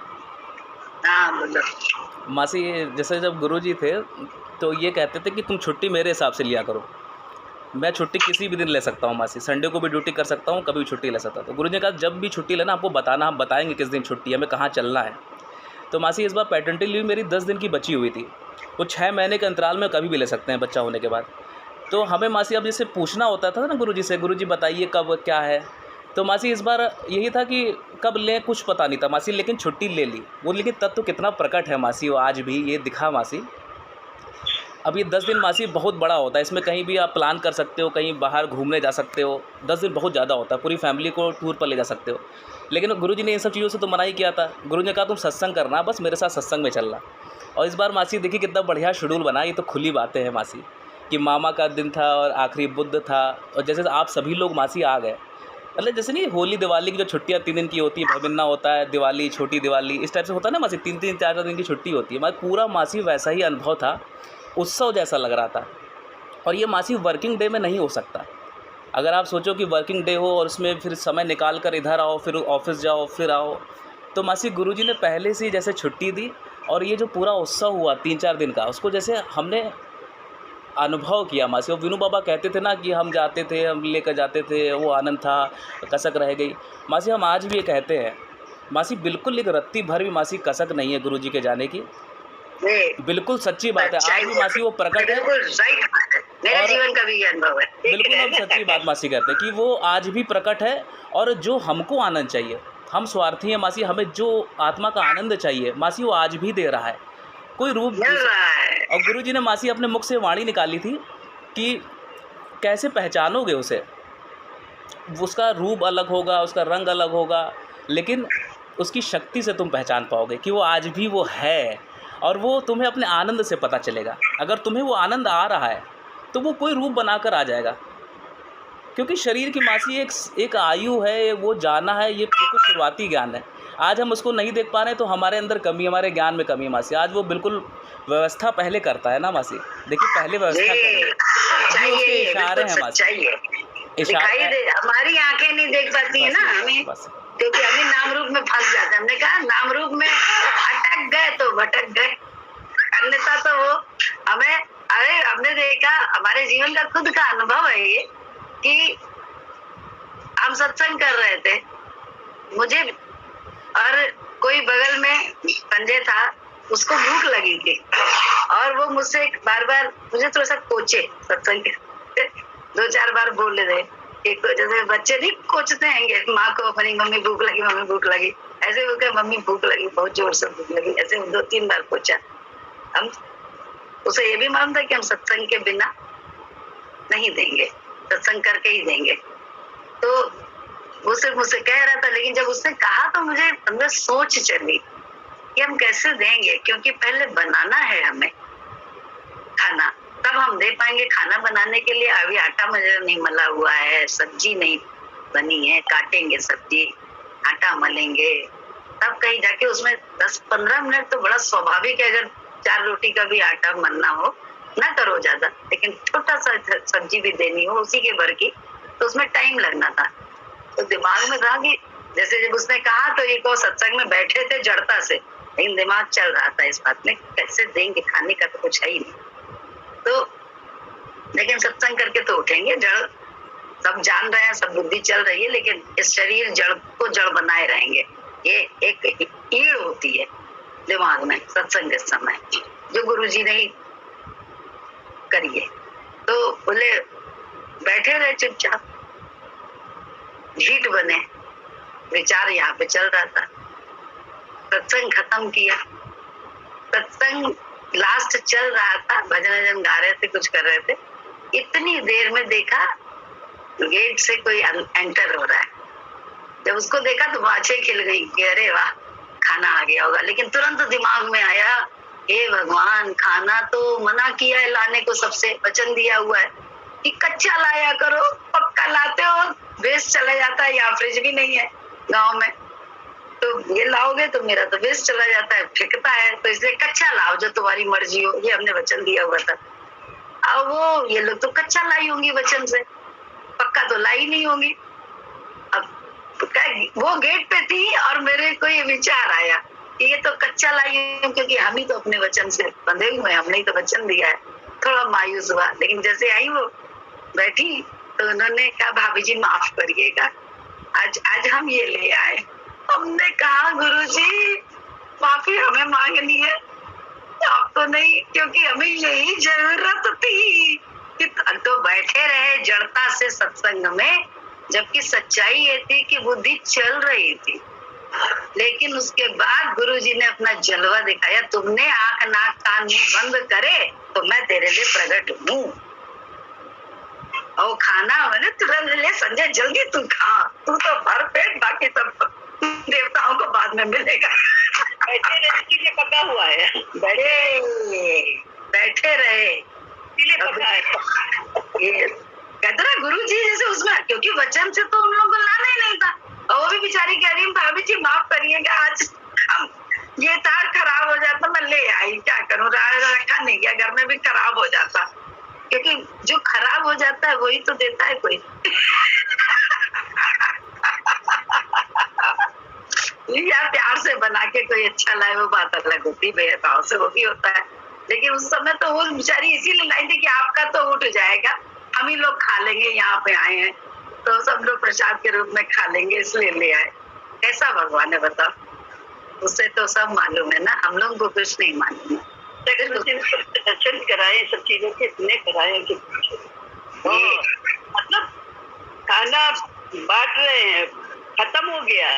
Speaker 1: हाँ बोलो।
Speaker 3: मासी जैसे जब गुरु जी थे तो ये कहते थे कि तुम छुट्टी मेरे हिसाब से लिया करो, मैं छुट्टी किसी भी दिन ले सकता हूँ मासी, संडे को भी ड्यूटी कर सकता हूँ, कभी भी छुट्टी ले सकता हूँ। तो गुरु जी ने कहा जब भी छुट्टी लेना आपको बताना, हम बताएंगे किस दिन छुट्टी है, हमें कहाँ चलना है। तो मासी इस बार पैटर्निटी लीव मेरी 10 दिन की बची हुई थी, वो 6 महीने के अंतराल में कभी भी ले सकते हैं बच्चा होने के बाद। तो हमें मासी अब जैसे पूछना होता था ना गुरु जी से, गुरु जी बताइए कब क्या है। तो मासी इस बार यही था कि कब लें कुछ पता नहीं था मासी, लेकिन छुट्टी ले ली वो। लेकिन तब तो कितना प्रकट है मासी, वो आज भी ये दिखा मासी। अब ये 10 दिन मासी बहुत बड़ा होता है, इसमें कहीं भी आप प्लान कर सकते हो, कहीं बाहर घूमने जा सकते हो। 10 दिन बहुत ज़्यादा होता है, पूरी फैमिली को टूर पर ले जा सकते हो। लेकिन गुरुजी ने इन सब चीज़ों से तो मना ही किया था। गुरुजी ने कहा तुम सत्संग करना, बस मेरे साथ सत्संग में चलना। और इस बार मासी देखिए कितना बढ़िया शेड्यूल बना, ये तो खुली बातें हैं मासी कि मामा का दिन था और आखिरी बुध था, और जैसे आप सभी लोग मासी आ गए। मतलब जैसे नहीं होली दिवाली की जो छुट्टियाँ 3 दिन की होती है, भैमिन्ना होता है, दिवाली छोटी दिवाली, इस टाइप से होता है ना मासी, 3-3 4-4 दिन की छुट्टी होती है। मतलब पूरा मासी वैसा ही अनुभव था, उत्सव जैसा लग रहा था। और ये मासी वर्किंग डे में नहीं हो सकता। अगर आप सोचो कि वर्किंग डे हो और उसमें फिर समय निकाल कर इधर आओ, फिर ऑफिस जाओ, फिर आओ, तो मासी गुरुजी ने पहले से जैसे छुट्टी दी। और ये जो पूरा उत्सव हुआ 3-4 दिन का, उसको जैसे हमने अनुभव किया मासी। और विनू बाबा कहते थे ना कि हम जाते थे, हम लेकर जाते थे, वो आनंद था, कसक रह गई। मासी हम आज भी ये कहते हैं मासी, बिल्कुल एक रत्ती भर भी मासी कसक नहीं है गुरुजी के जाने की, बिल्कुल सच्ची बात है। आज भी मासी वो प्रकट है,
Speaker 1: मेरे जीवन का भी अनुभव है।
Speaker 3: बिल्कुल हम सच्ची बात मासी कहते हैं कि वो आज भी प्रकट है। और जो हमको आनंद चाहिए, हम स्वार्थी हैं मासी, हमें जो आत्मा का आनंद चाहिए मासी वो आज भी दे रहा है, कोई रूप। और गुरुजी ने मासी अपने मुख से वाणी निकाली थी कि कैसे पहचानोगे उसे, उसका रूप अलग होगा, उसका रंग अलग होगा, लेकिन उसकी शक्ति से तुम पहचान पाओगे कि वो आज भी वो है। और वो तुम्हें अपने आनंद से पता चलेगा। अगर तुम्हें वो आनंद आ रहा है तो वो कोई रूप बनाकर आ जाएगा, क्योंकि शरीर की मासी एक आयु है, वो जाना है, ये बिल्कुल शुरुआती ज्ञान है। आज हम उसको नहीं देख पा रहे हैं तो हमारे अंदर कमी, हमारे ज्ञान में कमी है मासी। आज वो बिल्कुल व्यवस्था पहले करता है ना मासी, देखिए पहले व्यवस्था करेंगे, ये उसके इशारे हैं मासी,
Speaker 1: इशारे। हमारी आंखें नहीं देख पाती है ना हमें, क्योंकि हमें नाम रूप में फंस जाते हैं। हमने कहा नाम रूप में अटक गए तो भटक गए, अन्यथा तो वो हमें, अरे हमने देखा, हमारे जीवन का खुद का अनुभव है ये कि हम सत्संग कर रहे थे, मुझे और कोई बगल में संजय था, उसको भूख लगी थी और वो मुझसे बार बार मुझे थोड़ा सा कोचे, सत्संग के 2-4 बार बोल रहे थे, जैसे बच्चे नहीं कोचते हैं माँ को, अपनी मम्मी भूख लगी, मम्मी भूख लगी, ऐसे वो कहे मम्मी भूख लगी, बहुत जोर से भूख लगी, ऐसे 2-3 बार कोचा। हम उसे ये भी मालूम था कि हम सत्संग के बिना नहीं देंगे, सत्संग करके ही देंगे। तो वो सिर्फ मुझसे कह रहा था, लेकिन जब उसने कहा तो मुझे अंदर सोच चली कि हम कैसे देंगे, क्योंकि पहले बनाना है हमें खाना, तब हम दे पाएंगे। खाना बनाने के लिए अभी आटा नहीं मला हुआ है, सब्जी नहीं बनी है, काटेंगे सब्जी, आटा मलेंगे, तब कहीं जाके उसमें 10-15 मिनट तो बड़ा स्वाभाविक है। अगर 4 रोटी का भी आटा मलना हो, ना करो ज्यादा, लेकिन छोटा सा सब्जी भी देनी हो उसी के भर की, तो उसमें टाइम लगना था। तो दिमाग में था कि जैसे जब उसने कहा तो एक और सत्संग में बैठे थे जड़ता से, लेकिन दिमाग चल रहा था इस बात में कैसे देंगे, खाने का तो कुछ है ही नहीं। तो लेकिन सत्संग करके तो उठेंगे, जड़ सब जान रहे हैं, सब बुद्धि चल रही है, लेकिन इस शरीर जड़ को जड़ बनाए रहेंगे। ये एक ईड़ होती है दिमाग में सत्संग के समय, जो गुरुजी ने ही करिए। तो बोले बैठे रहे चुपचाप, ढीठ बने, विचार यहाँ पे चल रहा था। सत्संग खत्म किया, सत्संग लास्ट चल रहा था, भजन गा रहे थे, कुछ कर रहे थे, इतनी देर में देखा गेट से कोई एंटर हो रहा है। जब उसको देखा तो बाछे खिल गई कि अरे वाह खाना आ गया होगा, लेकिन तुरंत दिमाग में आया हे भगवान, खाना तो मना किया है लाने को, सबसे वचन दिया हुआ है कि कच्चा लाया करो, पक्का लाते हो वेस्ट चला जाता है, यहाँ फ्रिज भी नहीं है गांव में, तो ये लाओगे तो मेरा तो वेस्ट चला जाता है, फेंकता है, तो इसलिए कच्चा लाओ जो तुम्हारी मर्जी हो, ये हमने वचन दिया हुआ था। अब वो ये लोग तो कच्चा लाई होंगी वचन से, पक्का तो लाई नहीं होंगी। अब वो गेट पे थी और मेरे को ये विचार आया कि ये तो कच्चा लाई हूँ, क्योंकि हम ही तो अपने वचन से बंधे हुए हैं, हमने ही तो वचन दिया है। थोड़ा मायूस हुआ, लेकिन जैसे आई वो बैठी तो उन्होंने कहा भाभी जी माफ करिएगा, आज हम ये ले आए। हमने कहा गुरुजी माफी हमें मांगनी है, आपको नहीं, क्योंकि हमें यही जरूरत थी कि तो बैठे रहे जड़ता से सत्संग में, जबकि सच्चाई ये थी कि बुद्धि चल रही थी। लेकिन उसके बाद गुरुजी ने अपना जलवा दिखाया, तुमने आंख नाक कान मुंह बंद करे तो मैं तेरे लिए प्रकट हूँ। और खाना मैंने तुरंत ले, संजय जल्दी तू खा, तू तो भर पेट, बाकी सब देवताओं को बाद में मिलेगा।
Speaker 2: बैठे रहे चीजें पका हुआ है,
Speaker 1: बैठे रहे
Speaker 2: इसीलिए पका है।
Speaker 1: कहते ना गुरुजी जैसे उसमें, क्योंकि वचन से तो उन लोगों को लाना ही नहीं था, और वो भी बेचारी कह रही भाभी जी माफ करिएगा, आज ये तार खराब हो जाता, मैं ले आई, क्या करूं, रखा नहीं गया, घर में भी खराब हो जाता, क्योंकि जो खराब हो जाता है वही तो देता है कोई। या प्यार से बना के कोई अच्छा लाए वो बात अलग होती, बेहताओं से वो भी होता है, लेकिन उस समय तो वो बेचारी इसीलिए लाई थी कि आपका तो उठ जाएगा, हम ही लोग खा लेंगे, यहाँ पे आए हैं तो सब लोग प्रसाद के रूप में खा लेंगे, इसलिए ले आए। कैसा भगवान है बताओ, उससे तो सब मालूम है ना, हम लोगों को कुछ नहीं मालूम है।
Speaker 2: दर्शन कराए, सब चीजों के इतने कराए कि मतलब खाना बांट रहे हैं, खत्म हो गया,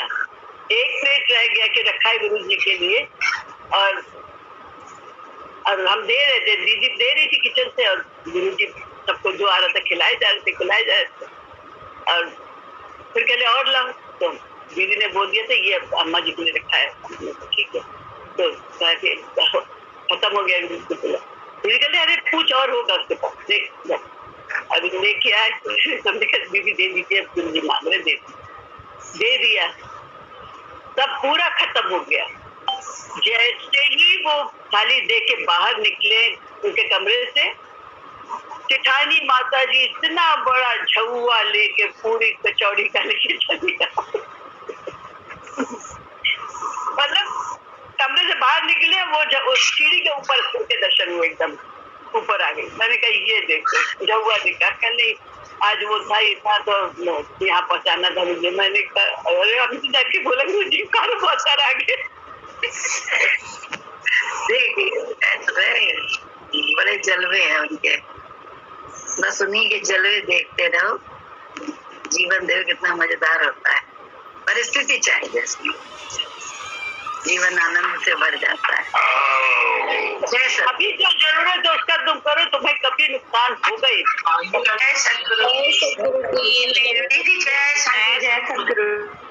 Speaker 2: एक प्लेट रह गया कि रखा है गुरु जी के लिए, और हम दे रहे थे, दीदी दे रही थी किचन से, और गुरु जी सबको जो आ रहा था खिलाए जा रहे थे, और फिर कहले और लाओ, तो दीदी ने बोल दिया था ये अम्मा जी के लिए रखा है, ठीक है, तो खत्म हो गया गुरु जी। निकले, अरे कुछ और होगा उसके पास, देख जा। अभी लेके आए, हमने कहा बीबी दे दीजिए, अब गुरु जी मांग रहे, दे दिया, सब पूरा खत्म हो गया। जैसे ही वो थाली दे के बाहर निकले उनके कमरे से, जेठानी माता जी इतना बड़ा झुआ लेके पूरी कचौड़ी का लेके चली। मतलब कमरे से बाहर निकले, वो सीढ़ी के ऊपर के दर्शन हुए, एकदम ऊपर आ गई। मैंने कहा ये देखो झुआ दिखा, कल नहीं आज वो था, ये था तो यहाँ पहुंचाना था मुझे। मैंने कहा अरे अभी तो जाके बोला मुझे कहा बहुत सारा आ गया।
Speaker 1: बड़े जलवे हैं उनके, बस उन्हीं के जलवे देखते रहो। जीवन देखो कितना मजेदार होता है। परिस्थिति चाहिए, जीवन आनंद से भर जाता है।
Speaker 2: अभी जो जरूरत है उसका तुम करो, तुम्हें कभी नुकसान होगा ही।
Speaker 1: जय सतगुरु।